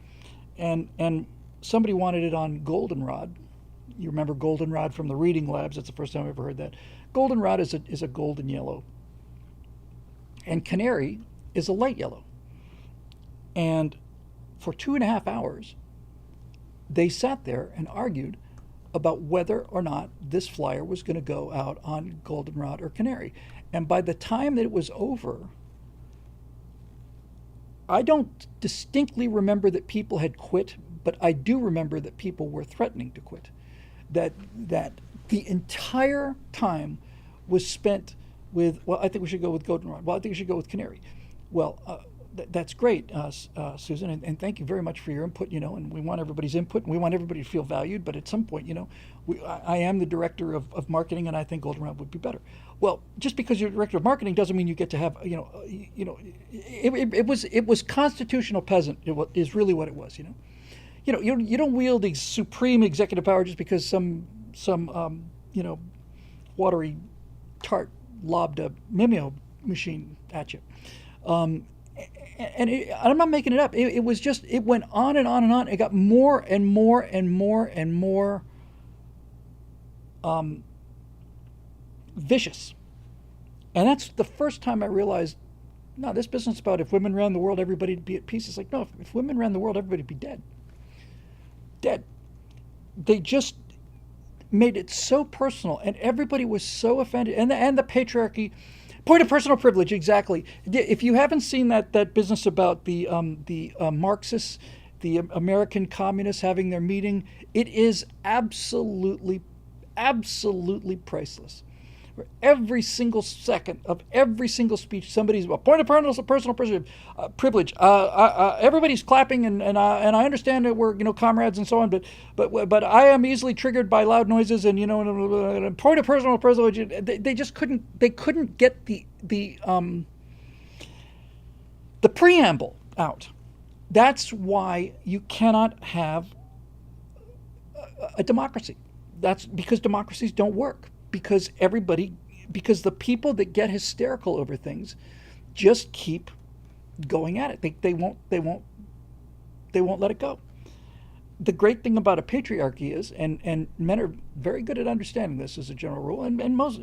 and somebody wanted it on goldenrod. You remember goldenrod from the Reading Labs? That's the first time I ever heard that. Goldenrod is a golden yellow, and canary is a light yellow. And for 2.5 hours, they sat there and argued about whether or not this flyer was going to go out on goldenrod or canary. And by the time that it was over, I don't distinctly remember that people had quit, but I do remember that people were threatening to quit. That the entire time was spent with, well, I think we should go with goldenrod. Well, I think we should go with canary. Well, that's great, Susan, and thank you very much for your input, and we want everybody's input, and we want everybody to feel valued, but at some point, I am the director of marketing, and I think goldenrod would be better. Well, just because you're director of marketing doesn't mean you get to have, it was constitutional peasant, is really what it was, You don't wield the supreme executive power just because some watery tart lobbed a Mimeo machine at you. And I'm not making it up. It was just, it went on and on and on. It got more and more and more and more vicious. And that's the first time I realized, no, this business about if women ran the world, everybody'd be at peace. It's like, no, if women ran the world, everybody'd be dead. Dead. They just made it so personal, and everybody was so offended. And the patriarchy. Point of personal privilege, exactly. If you haven't seen that business about the Marxists, the American communists having their meeting, it is absolutely priceless. For every single second of every single speech, somebody's a point of personal privilege. Everybody's clapping, and I understand that we're comrades and so on, but I am easily triggered by loud noises, and point of personal privilege. They just couldn't get the preamble out. That's why you cannot have a democracy. That's because democracies don't work. Because the people that get hysterical over things just keep going at it. They won't let it go. The great thing about a patriarchy is, and men are very good at understanding this as a general rule, and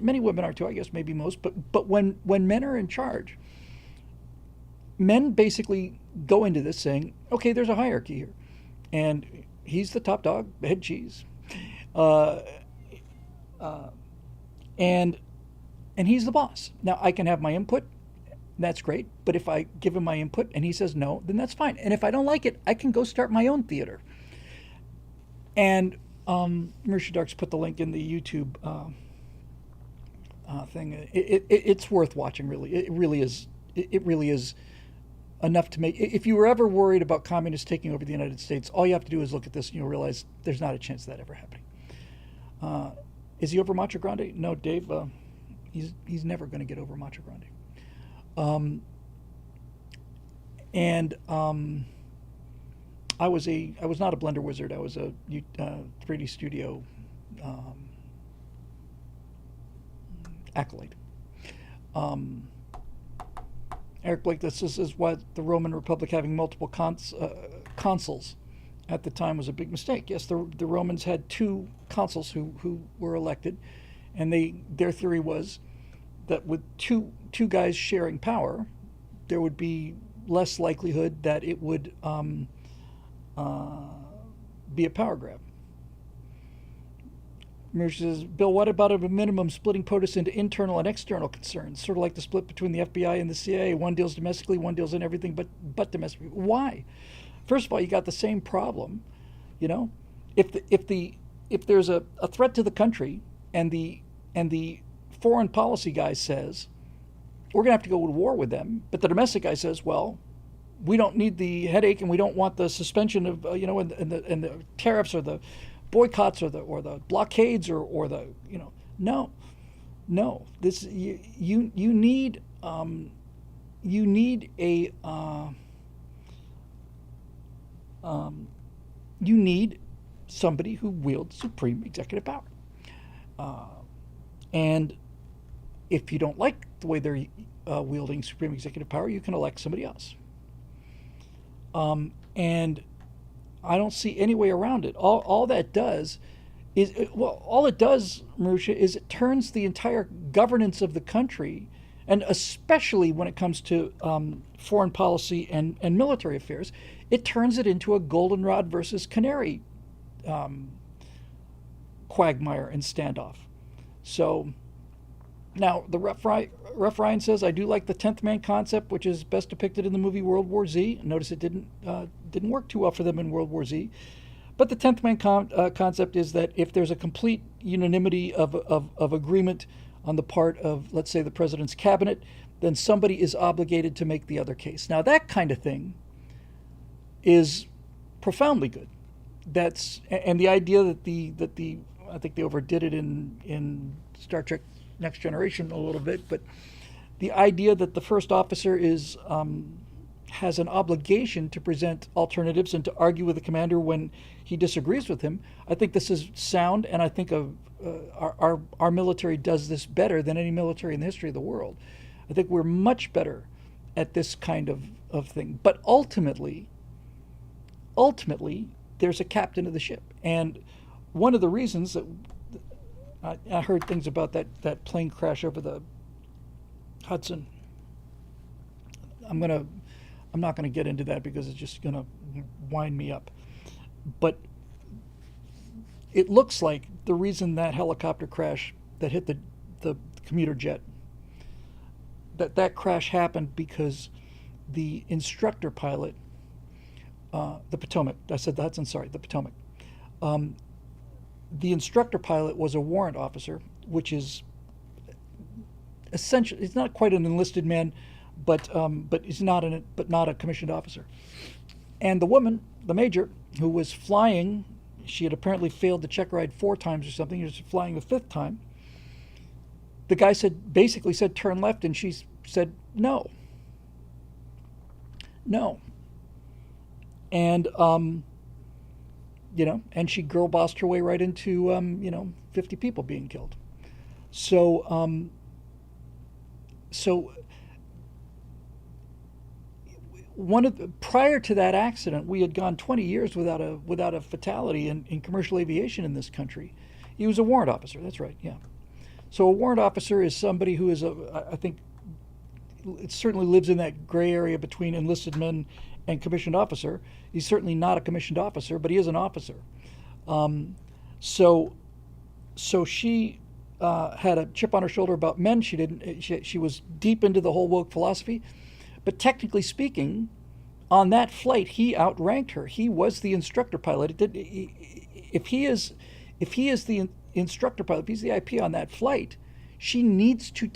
many women are too, I guess, maybe most, but when men are in charge, men basically go into this saying, okay, there's a hierarchy here. and he's the top dog, head cheese, uh, and he's the boss. Now I can have my input. That's great. But if I give him my input and he says no, then that's fine. And if I don't like it, I can go start my own theater. And Marisha Dark's put the link in the YouTube thing. It's worth watching, really. It really is. It really is enough to make. If you were ever worried about communists taking over the United States, all you have to do is look at this and you'll realize there's not a chance of that ever happening. Is he over Macho Grande? No, Dave. He's never going to get over Macho Grande. I was not a Blender wizard. I was a 3D Studio acolyte. Eric Blake, this is why the Roman Republic having multiple consuls at the time was a big mistake. Yes, the Romans had two consuls who were elected, and their theory was that with two guys sharing power, there would be less likelihood that it would be a power grab. Mirch says, Bill, what about a minimum splitting POTUS into internal and external concerns? Sort of like the split between the FBI and the CIA. One deals domestically, one deals in everything but domestically. Why? First of all, you got the same problem. You know, if there's a threat to the country and the foreign policy guy says, we're going to have to go to war with them, but the domestic guy says, well, we don't need the headache and we don't want the suspension of, and the tariffs or the boycotts or the blockades or the, no. This, you need somebody who wields supreme executive power. And if you don't like the way they're wielding supreme executive power, you can elect somebody else. And I don't see any way around it. All that does is, all it does, Marusha, is it turns the entire governance of the country, and especially when it comes to foreign policy and military affairs, it turns it into a goldenrod versus canary quagmire and standoff. So now the Rough Ryan says, I do like the 10th man concept, which is best depicted in the movie World War Z. Notice it didn't work too well for them in World War Z. But the 10th man concept is that if there's a complete unanimity of agreement on the part of, let's say, the president's cabinet, then somebody is obligated to make the other case. Now that kind of thing is profoundly good. And the idea that the I think they overdid it in Star Trek Next Generation a little bit, but the idea that the first officer has an obligation to present alternatives and to argue with the commander when he disagrees with him, I think this is sound, and I think our military does this better than any military in the history of the world. I think we're much better at this kind of thing. But ultimately, there's a captain of the ship, and one of the reasons that I heard things about that plane crash over the Hudson. I'm not gonna get into that because it's just gonna wind me up. But it looks like the reason that helicopter crash that hit the commuter jet, that crash happened because the instructor pilot, the Potomac, I said the Hudson, sorry, the Potomac. The instructor pilot was a warrant officer, which is essentially, he's not quite an enlisted man, but he's not a commissioned officer. And the woman, the major, who was flying, she had apparently failed the check ride 4 times or something. She was flying the 5th time. The guy basically said turn left, and she said no. And and she girl bossed her way right into 50 people being killed. So prior to that accident, we had gone 20 years without a fatality in commercial aviation in this country. He was a warrant officer. That's right. Yeah. So a warrant officer is somebody who is I think it certainly lives in that gray area between enlisted men and commissioned officer. He's certainly not a commissioned officer, but he is an officer. Um, so, so she had a chip on her shoulder about men. She didn't. She was deep into the whole woke philosophy, but technically speaking, on that flight, he outranked her. He was the instructor pilot. If he is, if he is the instructor pilot, if he's the IP on that flight, she needs to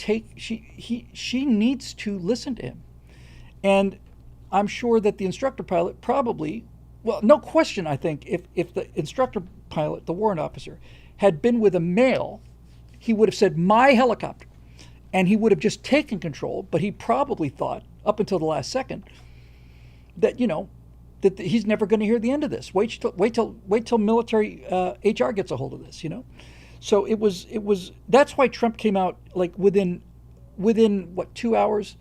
she needs to listen to him. And I'm sure that the instructor pilot probably, well, no question, I think, if the instructor pilot, the warrant officer, had been with a male, he would have said, my helicopter. And he would have just taken control, but he probably thought, up until the last second, that, that he's never going to hear the end of this. Wait till military HR gets a hold of this, So it was that's why Trump came out like within what, 2 hours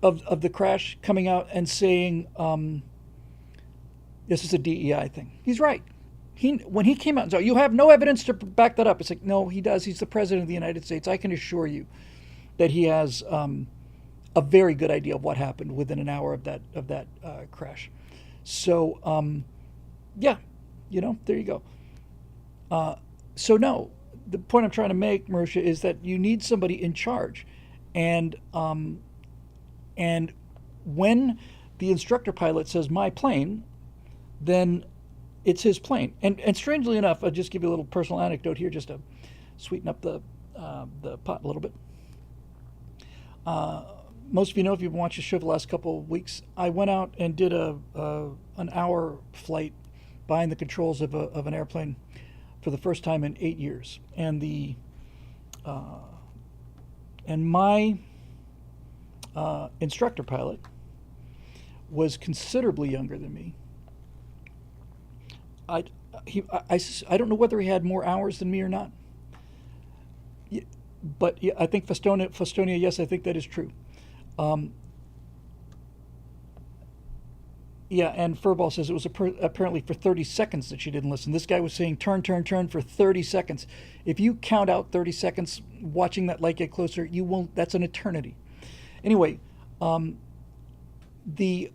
of the crash, coming out and saying this is a DEI thing. He's right. When he came out and said, you have no evidence to back that up. It's like, no, he does. He's the president of the United States. I can assure you that he has a very good idea of what happened within an hour of that crash. So yeah, there you go. So no, the point I'm trying to make, Marusha, is that you need somebody in charge, and when the instructor pilot says my plane, then it's his plane. And strangely enough, I'll just give you a little personal anecdote here, just to sweeten up the pot a little bit. Most of you know, if you've watched the show the last couple of weeks, I went out and did an hour flight behind the controls of an airplane for the first time in 8 years, and my instructor pilot was considerably younger than me. I don't know whether he had more hours than me or not, but yeah, I think Festonia, yes, I think that is true. Yeah, and Furball says it was apparently for 30 seconds that she didn't listen. This guy was saying turn, turn, turn for 30 seconds. If you count out 30 seconds watching that light get closer, you won't. That's an eternity. Anyway, the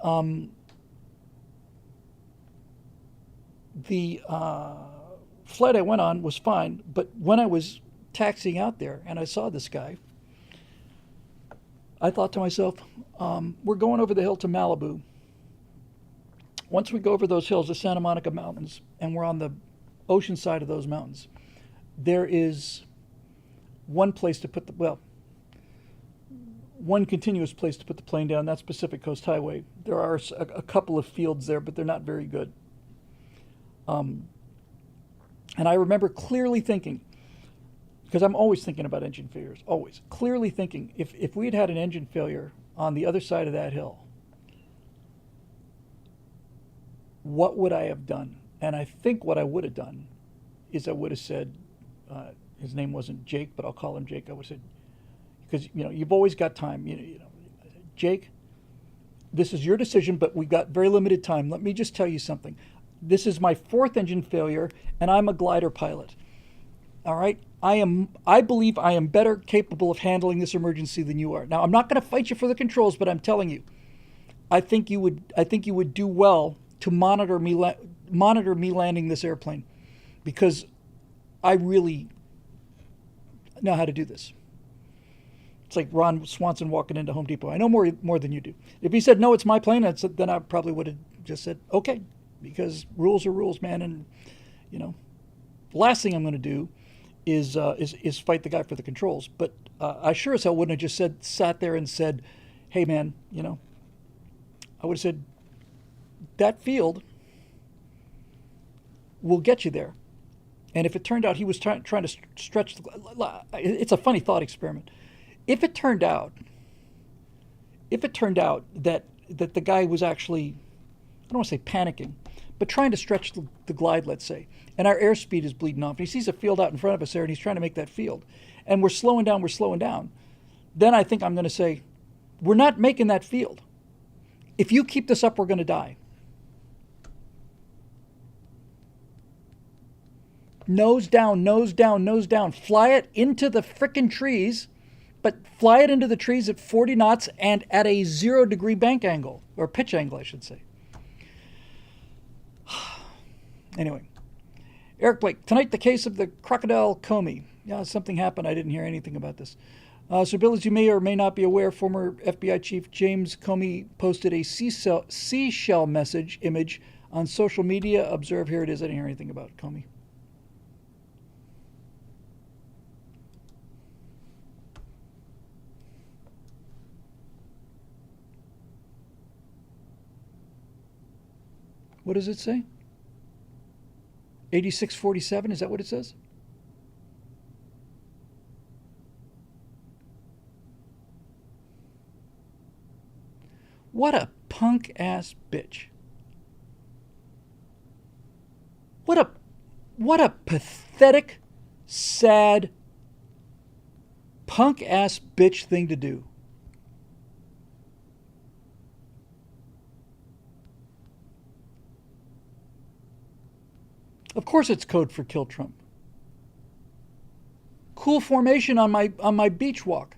flight I went on was fine, but when I was taxiing out there and I saw this guy, I thought to myself, we're going over the hill to Malibu. Once we go over those hills, the Santa Monica Mountains, and we're on the ocean side of those mountains, there is one place to put one continuous place to put the plane down. That's Pacific Coast Highway. There are a couple of fields there, but they're not very good. And I remember clearly thinking, because I'm always thinking about engine failures, always, clearly thinking, if we had had an engine failure on the other side of that hill, what would I have done? And I think what I would have done is I would have said, his name wasn't Jake, but I'll call him Jake. I would have said, because you've always got time. Jake, this is your decision, but we've got very limited time. Let me just tell you something. This is my 4th engine failure, and I'm a glider pilot. All right, I believe I am better capable of handling this emergency than you are. Now, I'm not going to fight you for the controls, but I'm telling you, I think you would do well to monitor me landing this airplane, because I really know how to do this. It's like Ron Swanson walking into Home Depot. I know more than you do. If he said, no, it's my plane, then I probably would have just said, okay, because rules are rules, man. And, the last thing I'm going to do is fight the guy for the controls. But I sure as hell wouldn't have just sat there and said, hey, man, I would have said, that field will get you there. And if it turned out he was trying to stretch, it's a funny thought experiment. If it turned out that the guy was actually, I don't want to say panicking, but trying to stretch the glide, let's say, and our airspeed is bleeding off, and he sees a field out in front of us there, and he's trying to make that field, and we're slowing down, then I think I'm going to say, we're not making that field. If you keep this up, we're going to die. Nose down, nose down, nose down. Fly it into the frickin' trees but fly it into the trees at 40 knots and at a 0-degree bank angle, or pitch angle, I should say. Anyway, Eric Blake, tonight the case of the crocodile Comey. Yeah, something happened. I didn't hear anything about this. So, Bill, as you may or may not be aware, former FBI Chief James Comey posted a seashell image on social media. Observe, here it is. I didn't hear anything about Comey. What does it say? 8647, is that what it says? What a punk ass bitch. What a pathetic, sad, punk ass bitch thing to do. Of course it's code for kill Trump. Cool formation on my beach walk.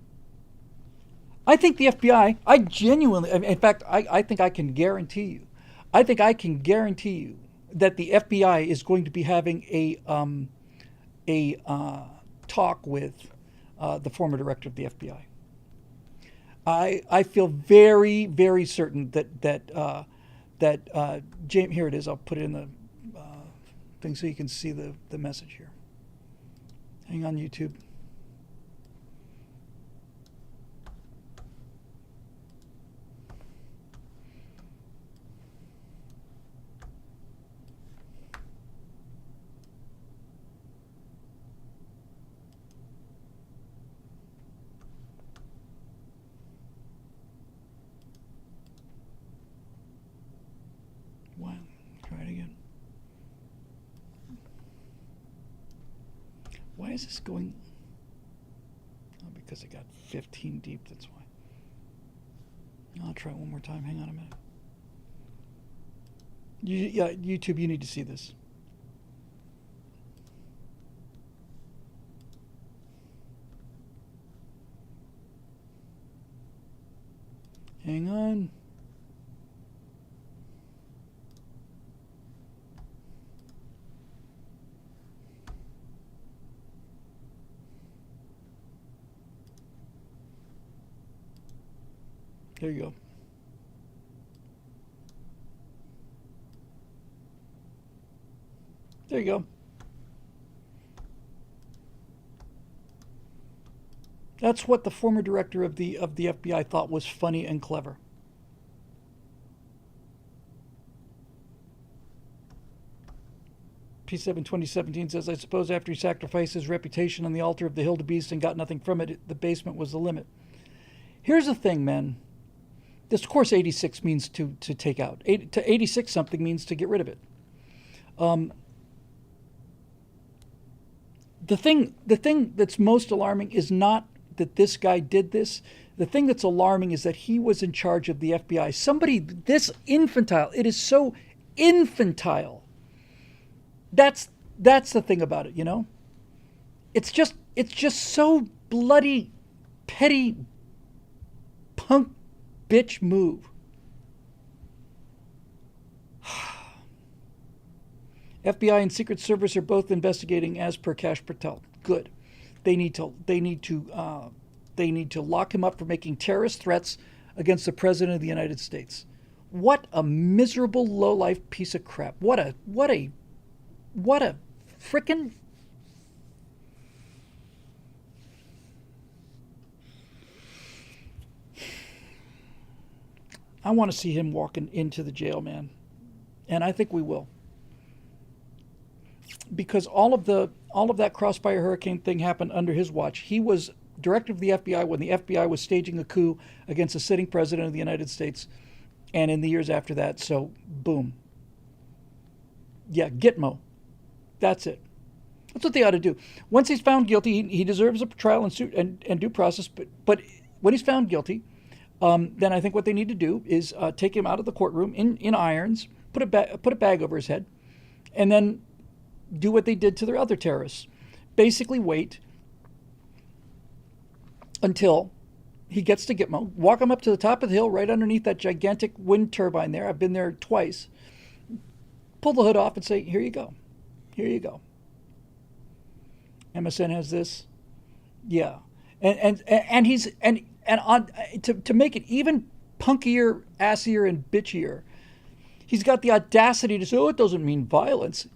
I think the FBI, I genuinely, in fact, I think I can guarantee you that the FBI is going to be having a talk with the former director of the FBI. I feel very, very certain that James, here it is, I'll put it in the thing so you can see the message here. Hang on, YouTube. Wow, try it again. Why is this going? Oh, because it got 15 deep, that's why. I'll try it one more time. Hang on a minute. YouTube, you need to see this. Hang on. There you go. There you go. That's what the former director of the FBI thought was funny and clever. P7 2017 says, I suppose after he sacrificed his reputation on the altar of the Hildebeest and got nothing from it, the basement was the limit. Here's the thing, man. This, of course, 86 means to take out. 86 something means to get rid of it. The thing that's most alarming is not that this guy did this. The thing that's alarming is that he was in charge of the FBI. Somebody this infantile. It is so infantile. That's the thing about it, you know? It's just so bloody petty punk bitch move. FBI and Secret Service are both investigating as per Kash Patel. Good. They need to lock him up for making terrorist threats against the President of the United States. What a miserable low-life piece of crap. What a frickin' I want to see him walking into the jail, man. And I think we will. Because all of that Crossfire Hurricane thing happened under his watch. He was director of the FBI when the FBI was staging a coup against the sitting president of the United States, and in the years after that. So, boom. Yeah, Gitmo. That's it. That's what they ought to do. Once he's found guilty, he deserves a trial and due process. But when he's found guilty, then I think what they need to do is take him out of the courtroom in irons, put a bag over his head, and then do what they did to their other terrorists. Basically wait until he gets to Gitmo, walk him up to the top of the hill right underneath that gigantic wind turbine there. I've been there twice. Pull the hood off and say, here you go. Here you go. MSN has this. Yeah. And he's and on to make it even punkier, assier, and bitchier, he's got the audacity to say, oh, it doesn't mean violence.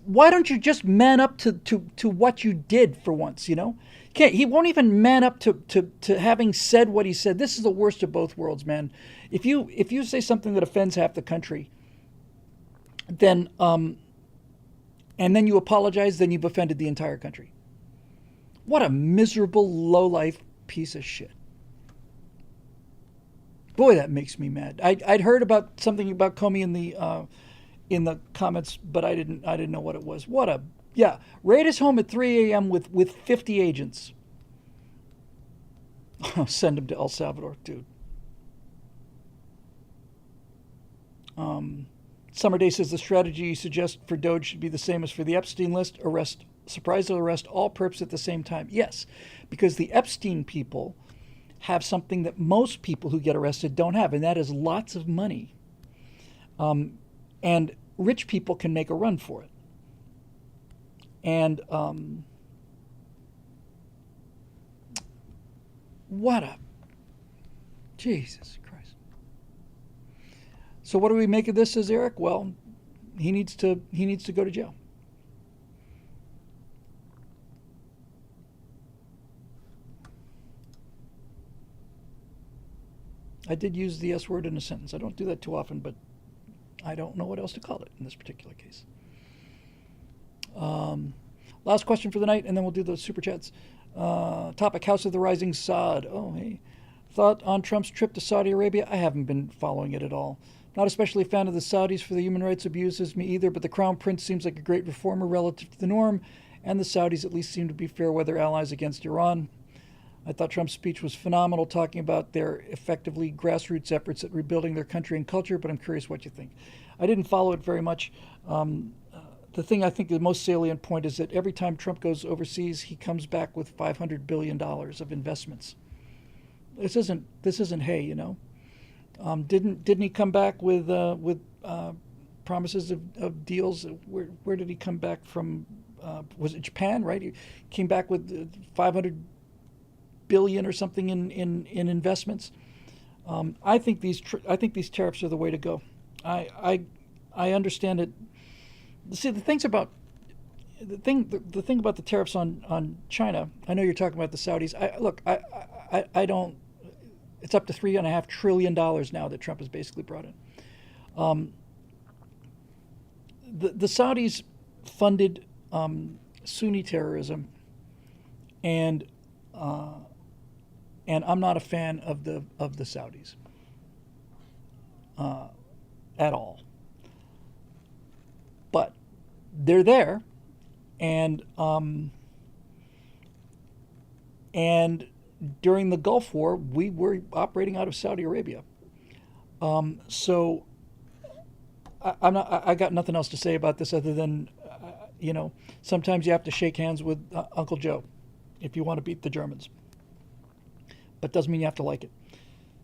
Why don't you just man up to what you did for once, you know? He won't even man up to having said what he said. This is the worst of both worlds, man. If you say something that offends half the country, then and then you apologize, then you've offended the entire country. What a miserable, low-life piece of shit. Boy, that makes me mad. I'd heard about something about Comey in the comments, but I didn't know what it was. Raid his home at 3 a.m. with 50 agents. Send him to El Salvador, dude. Summer Day says the strategy you suggest for Doge should be the same as for the Epstein list. Surprise arrest all perps at the same time. Yes, because the Epstein people have something that most people who get arrested don't have, and that is lots of money. And rich people can make a run for it. And what a Jesus Christ. So what do we make of this, says Eric? Well, he needs to go to jail. I did use the S word in a sentence. I don't do that too often, but I don't know what else to call it in this particular case. Last question for the night, and then we'll do the super chats. Topic: House of the Rising Sod. Oh, hey. Thought on Trump's trip to Saudi Arabia? I haven't been following it at all. Not especially a fan of the Saudis for the human rights abuses, me either, but the Crown Prince seems like a great reformer relative to the norm, and the Saudis at least seem to be fair weather allies against Iran. I thought Trump's speech was phenomenal, talking about their effectively grassroots efforts at rebuilding their country and culture, but I'm curious what you think. I didn't follow it very much. The thing I think the most salient point is that every time Trump goes overseas, he comes back with $500 billion of investments. This isn't hay, you know. Didn't he come back with promises of deals? Where did he come back from? Was it Japan? Right, he came back with 500 billion or something in investments. I think these tariffs are the way to go. I understand it. See, the thing about the tariffs on China. I know you're talking about the Saudis. I don't. It's up to $3.5 trillion now that Trump has basically brought in. The Saudis funded Sunni terrorism, and I'm not a fan of the Saudis at all. But they're there, and during the Gulf War, we were operating out of Saudi Arabia. So I got nothing else to say about this other than, sometimes you have to shake hands with Uncle Joe if you want to beat the Germans. But doesn't mean you have to like it.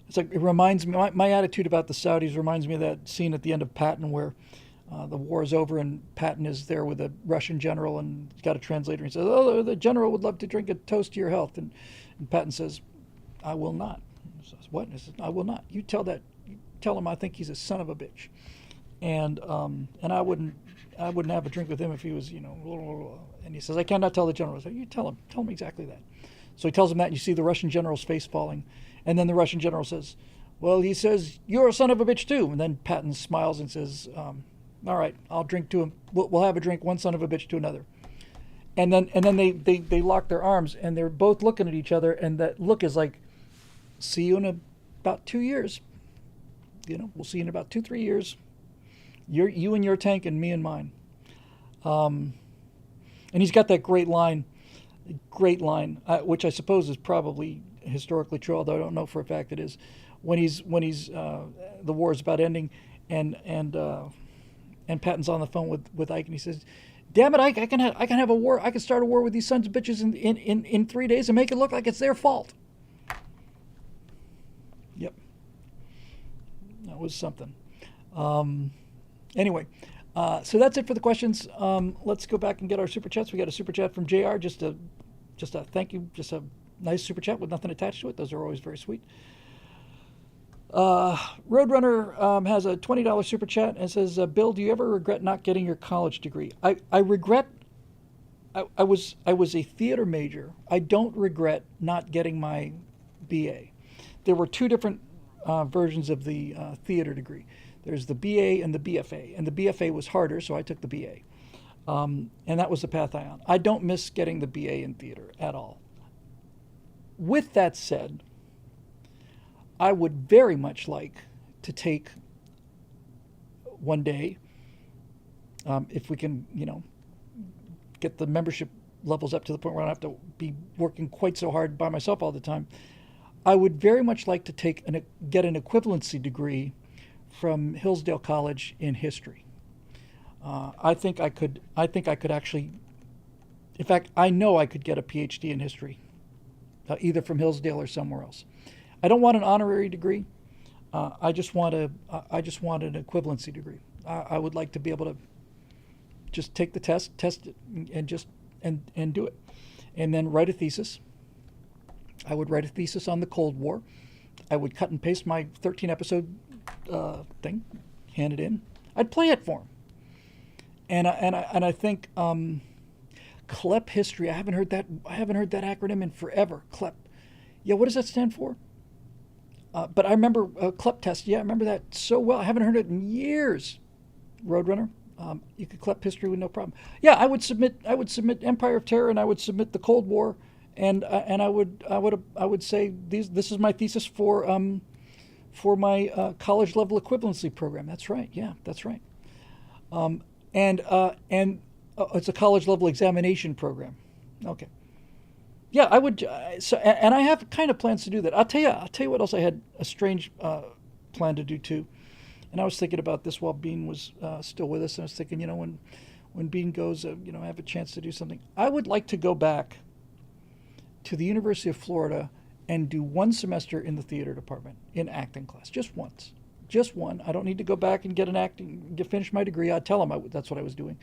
It's like, it reminds me, my attitude about the Saudis reminds me of that scene at the end of Patton where the war is over and Patton is there with a Russian general and he's got a translator and he says, oh, the general would love to drink a toast to your health. And Patton says, I will not. He says, what? He says, I will not. You tell him I think he's a son of a bitch. And I wouldn't have a drink with him if he was, and he says, I cannot tell the general. I say, you tell him exactly that. So he tells him that, and you see the Russian general's face falling. And then the Russian general says, well, he says, you're a son of a bitch too. And then Patton smiles and says, all right, I'll drink to him. We'll have a drink, one son of a bitch to another. And then they lock their arms, and they're both looking at each other, and that look is like, see you in about 2 years. We'll see you in about 2-3 years. You and your tank and me and mine. And he's got that great line, which I suppose is probably historically true, although I don't know for a fact it is. When he's the war is about ending, and Patton's on the phone with Ike, and he says, "Damn it, Ike, I can have a war. I can start a war with these sons of bitches in 3 days and make it look like it's their fault." That was something. Anyway, so that's it for the questions. Let's go back and get our super chats. We got a super chat from JR. Just a thank you. Just a nice super chat with nothing attached to it. Those are always very sweet. Roadrunner has a $20 super chat and says, Bill, do you ever regret not getting your college degree? I regret. I was a theater major. I don't regret not getting my BA. There were two different versions of the theater degree. There's the BA and the BFA, and the BFA was harder, so I took the BA, and that was the path I on. I don't miss getting the BA in theater at all. With that said, I would very much like to take one day, if we can, get the membership levels up to the point where I don't have to be working quite so hard by myself all the time. I would very much like to get an equivalency degree from Hillsdale College in history. I think I could actually, in fact, I know I could get a PhD in history, either from Hillsdale or somewhere else. I don't want an honorary degree. I just want an equivalency degree. I would like to be able to just take the test it, and do it, and then write a thesis. I would write a thesis on the Cold War. I would cut and paste my 13-episode thing, hand it in. I'd play it for him. And I think CLEP history. I haven't heard that acronym in forever. CLEP. Yeah, what does that stand for? But I remember CLEP test. Yeah, I remember that so well. I haven't heard it in years. Roadrunner. You could CLEP history with no problem. Yeah, I would submit Empire of Terror, and I would submit the Cold War, and I would say this is my thesis for my college level equivalency program. That's right. Yeah, that's right. And it's a college level examination program. Okay. Yeah, I would. And I have kind of plans to do that. I'll tell you what else I had a strange plan to do too. And I was thinking about this while Bean was still with us. And I was thinking, when Bean goes, I have a chance to do something. I would like to go back to the University of Florida and do one semester in the theater department in acting class, just once, just one. I don't need to go back and finish my degree. I'd tell them that's what I was doing,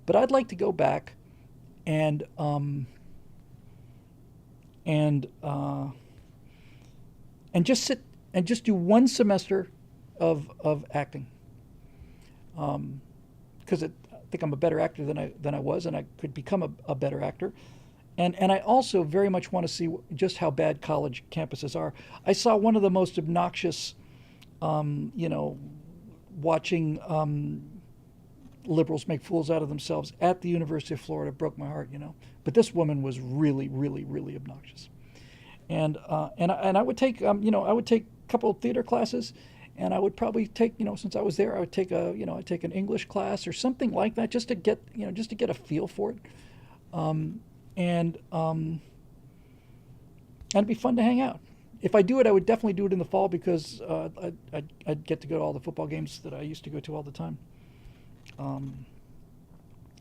but I'd like to go back and just sit and just do one semester of acting, because I think I'm a better actor than I was, and I could become a better actor. And I also very much want to see just how bad college campuses are. I saw one of the most obnoxious, watching liberals make fools out of themselves at the University of Florida. Broke my heart, But this woman was really, really, really obnoxious. And I would take, I would take a couple of theater classes, and I would probably take, since I was there, I would take I'd take an English class or something like that, just to get a feel for it. And it'd be fun to hang out. If I do it, I would definitely do it in the fall, because I'd get to go to all the football games that I used to go to all the time. And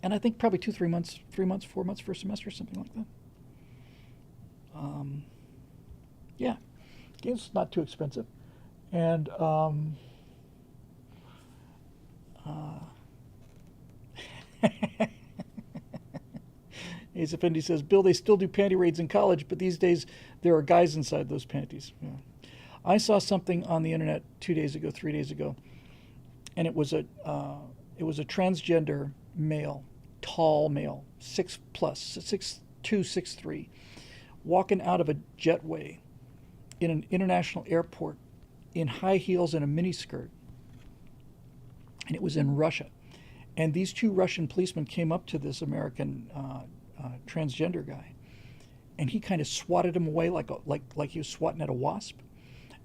I think probably 3 months, 4 months for a semester, something like that. Yeah, games not too expensive, and Ace Effendi says, Bill, they still do panty raids in college, but these days there are guys inside those panties. Yeah. I saw something on the internet 3 days ago, and it was a transgender male, tall male, 6+, 6'2", 6'3", walking out of a jetway in an international airport in high heels and a miniskirt, and it was in Russia. And these two Russian policemen came up to this American transgender guy, and he kind of swatted him away like he was swatting at a wasp.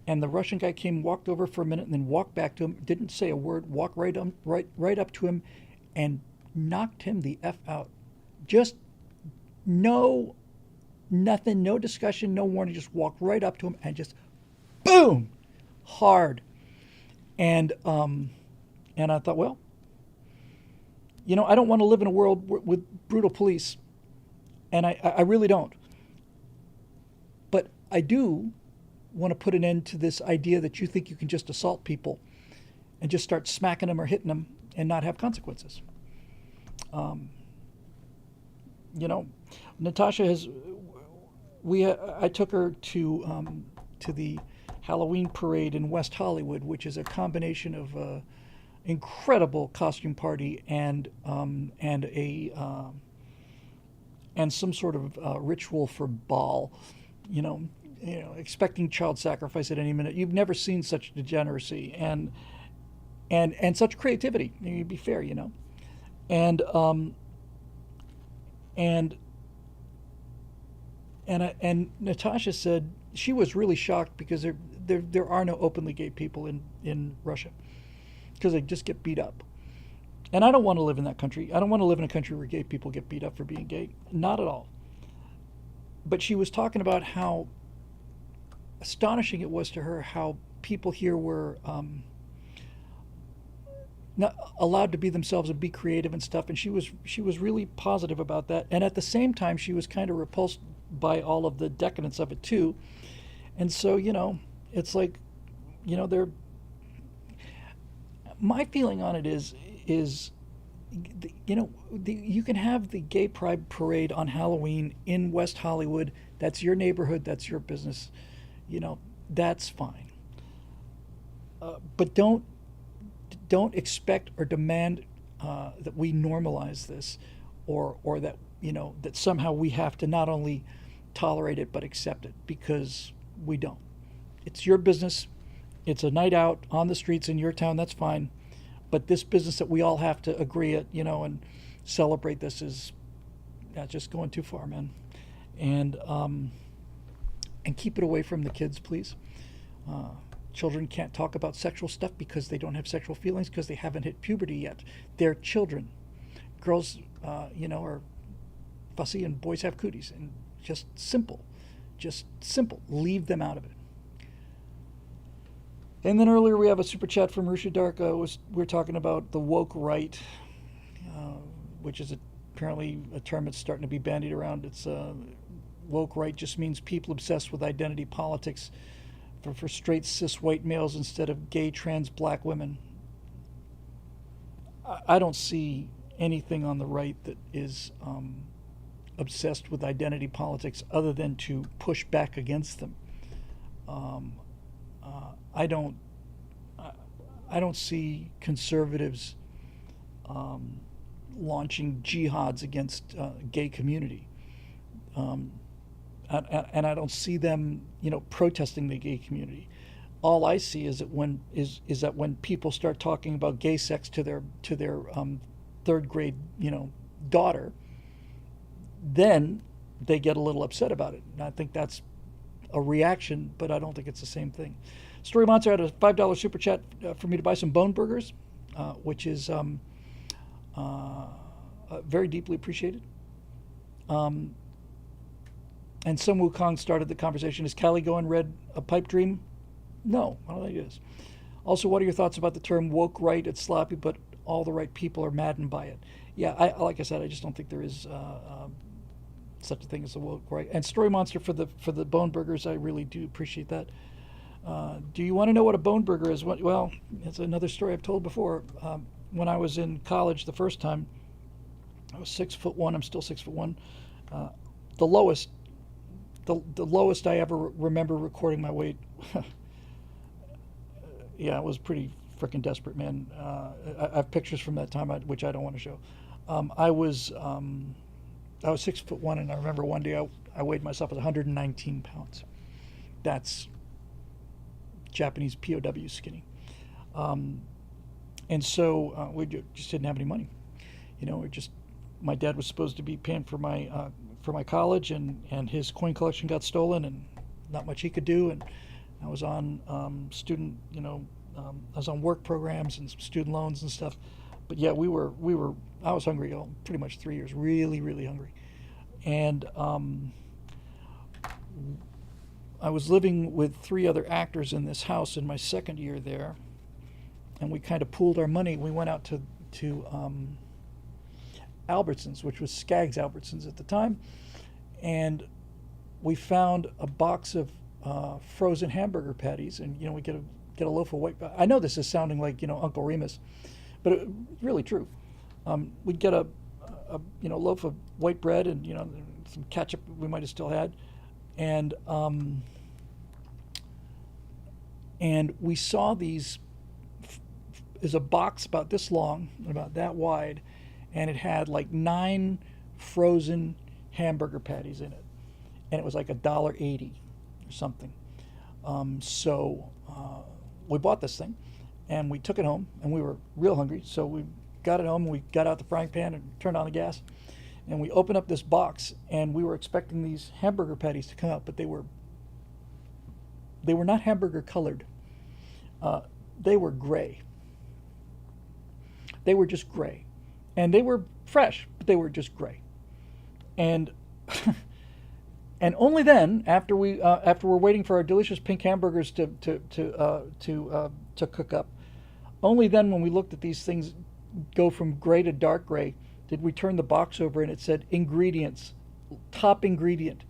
And the Russian guy walked over for a minute, and then walked back to him, didn't say a word, walked right up to him, and knocked him the F out. Just nothing, no discussion, no warning, just walked right up to him and just boom, hard. And I thought, well, I don't want to live in a world with brutal police, and I really don't. But I do want to put an end to this idea that you think you can just assault people and just start smacking them or hitting them and not have consequences. Um, you know, Natasha has. I took her to the Halloween parade in West Hollywood, which is a combination of incredible costume party and some sort of ritual for Baal. Expecting child sacrifice at any minute. You've never seen such degeneracy and such creativity. To be fair, and and and Natasha said she was really shocked because there are no openly gay people in Russia because they just get beat up. And I don't want to live in that country. I don't want to live in a country where gay people get beat up for being gay. Not at all. But she was talking about how astonishing it was to her how people here were not allowed to be themselves and be creative and stuff. And she was really positive about that. And at the same time, she was kind of repulsed by all of the decadence of it too. And so, it's like, they're. My feeling on it is you can have the gay pride parade on Halloween in West Hollywood. That's your neighborhood. That's your business. That's fine. But don't expect or demand that we normalize this, or that that somehow we have to not only tolerate it but accept it, because we don't. It's your business. It's a night out on the streets in your town. That's fine. But this business that we all have to agree at, and celebrate this is just going too far, man. And keep it away from the kids, please. Children can't talk about sexual stuff because they don't have sexual feelings because they haven't hit puberty yet. They're children. Girls, are fussy and boys have cooties, and just simple. Leave them out of it. And then earlier we have a super chat from Rusha Dark. We're talking about the woke right, which is apparently a term that's starting to be bandied around. It's woke right just means people obsessed with identity politics for straight cis white males instead of gay, trans, black women. I don't see anything on the right that is obsessed with identity politics other than to push back against them. I don't see conservatives launching jihads against gay community, and I don't see them, protesting the gay community. All I see is that when people start talking about gay sex to their third grade, daughter, then they get a little upset about it. And I think that's a reaction, but I don't think it's the same thing. Story Monster had a $5 super chat for me to buy some bone burgers, which is very deeply appreciated. And Sun Wukong started the conversation. Is Callie going red a pipe dream? No, I don't think it is. Also, what are your thoughts about the term woke right? It's sloppy, but all the right people are maddened by it. Yeah, like I said, I just don't think there is such a thing as a woke right. And Story Monster for the bone burgers, I really do appreciate that. Do you want to know what a bone burger is? Well, it's another story I've told before. When I was in college the first time, I was 6'1". I'm still 6'1". The lowest I ever remember recording my weight. Yeah, it was pretty freaking desperate, man. I have pictures from that time, which I don't want to show. I was 6'1", and I remember one day I weighed myself at 119 pounds. That's Japanese POW skinny. And so we just didn't have any money. My dad was supposed to be paying for my college, and his coin collection got stolen, and not much he could do. And I was on I was on work programs and some student loans and stuff. But yeah, I was hungry pretty much 3 years, really, really hungry. And I was living with 3 other actors in this house in my second year there, and we kind of pooled our money. We went out to Albertsons, which was Skaggs Albertsons at the time, and we found a box of frozen hamburger patties, and we get a get a loaf of white. I know this is sounding like Uncle Remus, but it's really true. We'd get a loaf of white bread and some ketchup we might have still had, and we saw these. Is a box about this long and about that wide, and it had like 9 frozen hamburger patties in it, and it was like $1.80 or something. So we bought this thing, and we took it home, and we were real hungry, so we got it home, and we got out the frying pan and turned on the gas, and we opened up this box, and we were expecting these hamburger patties to come out, but they were not hamburger colored. They were gray. They were just gray, and they were fresh, but they were just gray, and and only then, after we're waiting for our delicious pink hamburgers to cook up, only then when we looked at these things go from gray to dark gray, did we turn the box over and it said ingredients, top ingredient,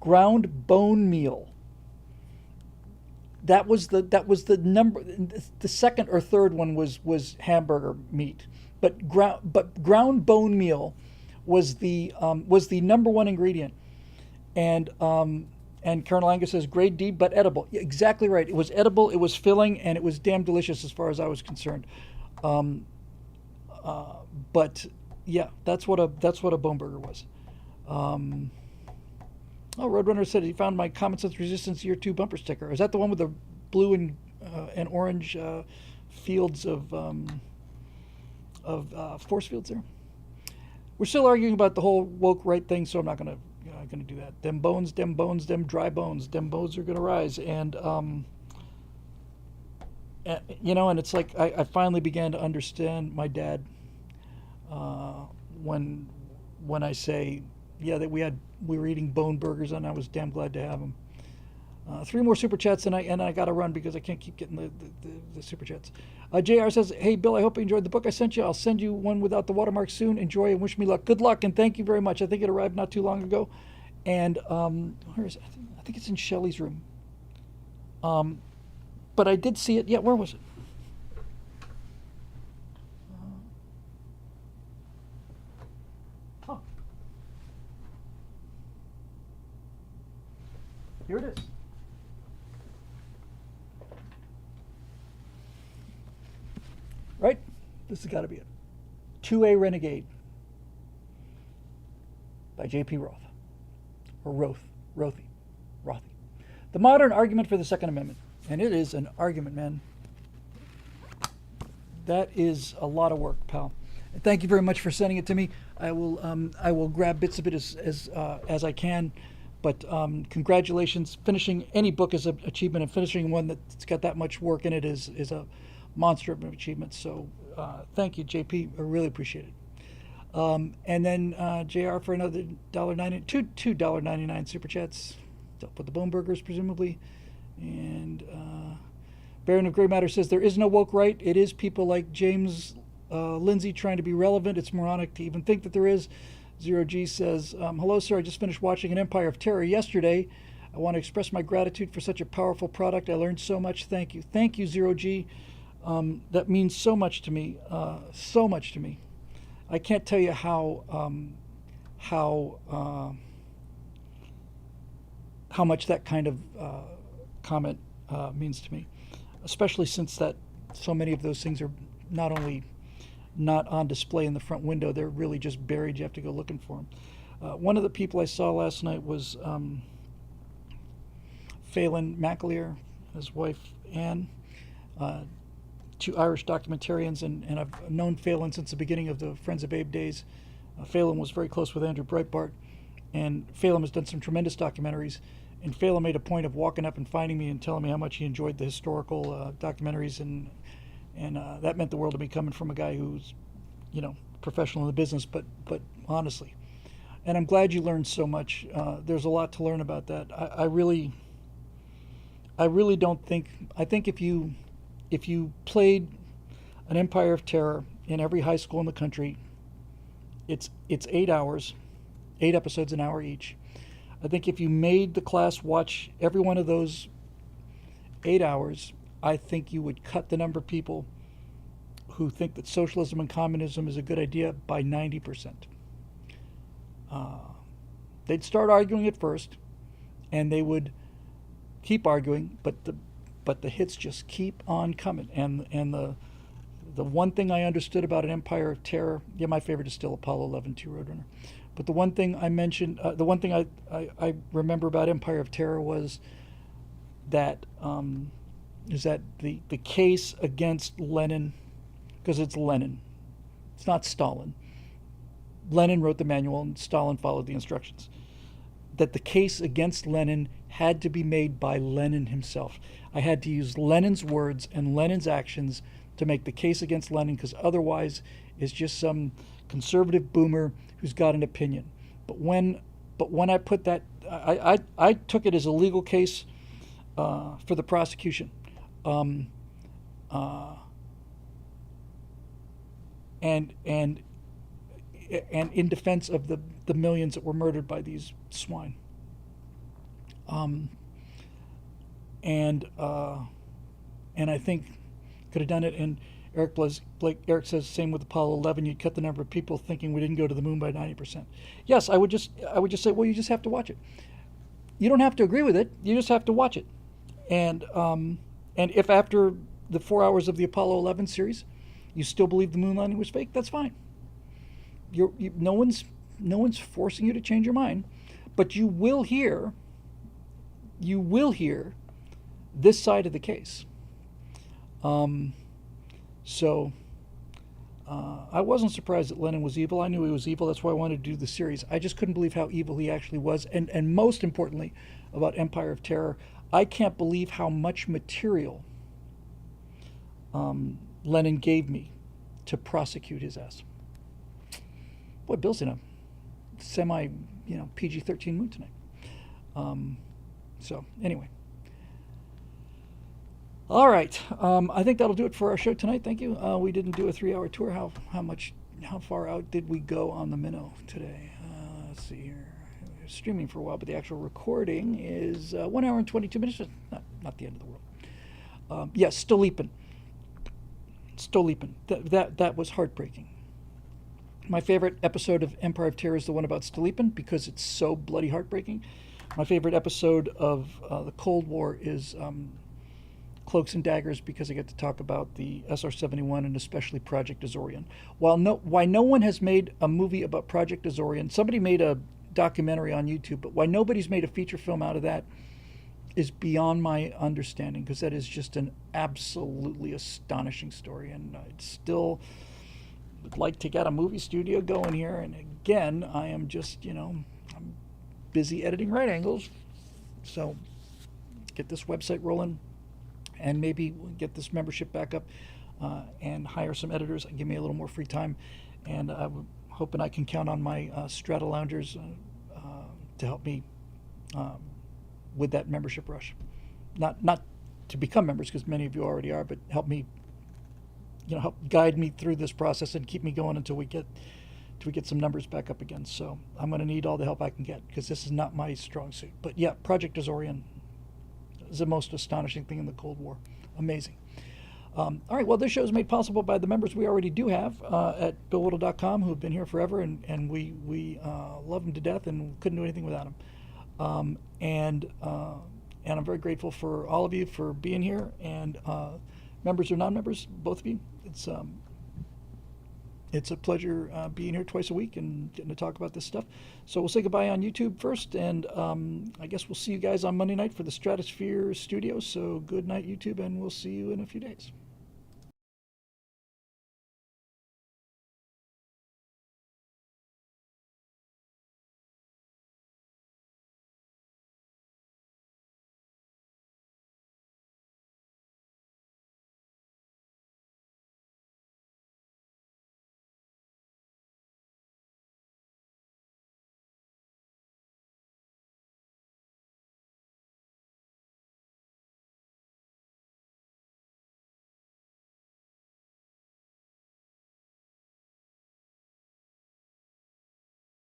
ground bone meal. That was the number. The second or third one was hamburger meat, but ground bone meal was the number one ingredient, and Colonel Angus says grade D but edible. Yeah, exactly right. It was edible. It was filling, and it was damn delicious as far as I was concerned. But yeah, that's what a bone burger was. Roadrunner said he found my Common Sense Resistance Year 2 bumper sticker. Is that the one with the blue and orange fields of force fields there? We're still arguing about the whole woke right thing, so I'm not gonna do that. Them bones, them dry bones, them bones are gonna rise, and and it's like I finally began to understand my dad when I say. Yeah, that we were eating bone burgers, and I was damn glad to have them. 3 more super chats, and I got to run because I can't keep getting the super chats. JR says, "Hey Bill, I hope you enjoyed the book I sent you. I'll send you one without the watermark soon. Enjoy and wish me luck. Good luck, and thank you very much. I think it arrived not too long ago, and where is it? I think it's in Shelley's room. But I did see it. Yeah, where was it? Here it is. Right? This has got to be it. 2A Renegade by J.P. Roth. Or Rothy. The Modern Argument for the Second Amendment. And it is an argument, man. That is a lot of work, pal. Thank you very much for sending it to me. I will grab bits of it as I can. But congratulations. Finishing any book is an achievement, and finishing one that's got that much work in it is a monster of an achievement. So thank you, JP. I really appreciate it. And then JR for another $2.99 super chats. With the bone burgers, presumably. And Baron of Grey Matter says, there is no woke right. It is people like James Lindsay trying to be relevant. It's moronic to even think that there is. Zero G says, hello, sir. I just finished watching An Empire of Terror yesterday. I want to express my gratitude for such a powerful product. I learned so much. Thank you. Thank you, Zero G. That means so much to me. So much to me. I can't tell you how much that kind of comment means to me, especially since that so many of those things are not only not on display in the front window, they're really just buried. You have to go looking for them. One of the people I saw last night was Phelan McAleer, his wife Anne, 2 Irish documentarians, and I've known Phelan since the beginning of the Friends of Abe days. Phelan was very close with Andrew Breitbart, and Phelan has done some tremendous documentaries. And Phelan made a point of walking up and finding me and telling me how much he enjoyed the historical documentaries, and that meant the world to me, coming from a guy who's, professional in the business, but honestly. And I'm glad you learned so much. There's a lot to learn about that. I really don't think. I think if you played An Empire of Terror in every high school in the country, it's 8 hours, 8 episodes an hour each. I think if you made the class watch every one of those 8 hours, I think you would cut the number of people who think that socialism and communism is a good idea by 90%. They'd start arguing at first, and they would keep arguing, but the hits just keep on coming. And the one thing I understood about an Empire of Terror, yeah, my favorite is still Apollo 11 2 Roadrunner. But the one thing I mentioned, the one thing I remember about Empire of Terror was that the case against Lenin, because it's Lenin, it's not Stalin. Lenin wrote the manual and Stalin followed the instructions. That the case against Lenin had to be made by Lenin himself. I had to use Lenin's words and Lenin's actions to make the case against Lenin, because otherwise it's just some conservative boomer who's got an opinion. But when I put that, I took it as a legal case for the prosecution. And in defense of the millions that were murdered by these swine. And I think could have done it. And Eric says same with Apollo 11. You'd cut the number of people thinking we didn't go to the moon by 90%. Yes, I would just say, well, you just have to watch it. You don't have to agree with it. You just have to watch it. And if after the 4 hours of the Apollo 11 series, you still believe the moon landing was fake, that's fine. No one's forcing you to change your mind, but you will hear this side of the case. So I wasn't surprised that Lenin was evil. I knew he was evil. That's why I wanted to do the series. I just couldn't believe how evil he actually was. And most importantly, about Empire of Terror, I can't believe how much material Lenin gave me to prosecute his ass. Boy, Bill's in a semi, PG-13 mood tonight. So anyway. All right. I think that'll do it for our show tonight. Thank you. We didn't do a 3-hour tour. How far out did we go on the minnow today? Let's see here. We're streaming for a while, but the actual recording is 1 hour and 22 minutes. Not the end of the world. Yes, Stolypin. That was heartbreaking. My favorite episode of Empire of Terror is the one about Stolypin because it's so bloody heartbreaking. My favorite episode of the Cold War is Cloaks and Daggers because I get to talk about the SR-71 and especially Project Azorian. Why no one has made a movie about Project Azorian, somebody made a documentary on YouTube, but why nobody's made a feature film out of that is beyond my understanding, because that is just an absolutely astonishing story, and I'd still would like to get a movie studio going here. And again, I am just, I'm busy editing Right Angles, so get this website rolling and maybe get this membership back up and hire some editors and give me a little more free time. And I'm hoping I can count on my Strata Loungers to help me with that membership rush. Not to become members, because many of you already are, but help me, help guide me through this process and keep me going until we get some numbers back up again. So I'm going to need all the help I can get, because this is not my strong suit. But yeah, Project Azorian is the most astonishing thing in the Cold War. Amazing. All right, well, this show is made possible by the members we already do have at BillWhittle.com, who have been here forever, and we love them to death and couldn't do anything without them. And I'm very grateful for all of you for being here, and members or non-members, both of you. It's a pleasure being here twice a week and getting to talk about this stuff. So we'll say goodbye on YouTube first, and I guess we'll see you guys on Monday night for the Stratosphere Studios. So good night, YouTube, and we'll see you in a few days.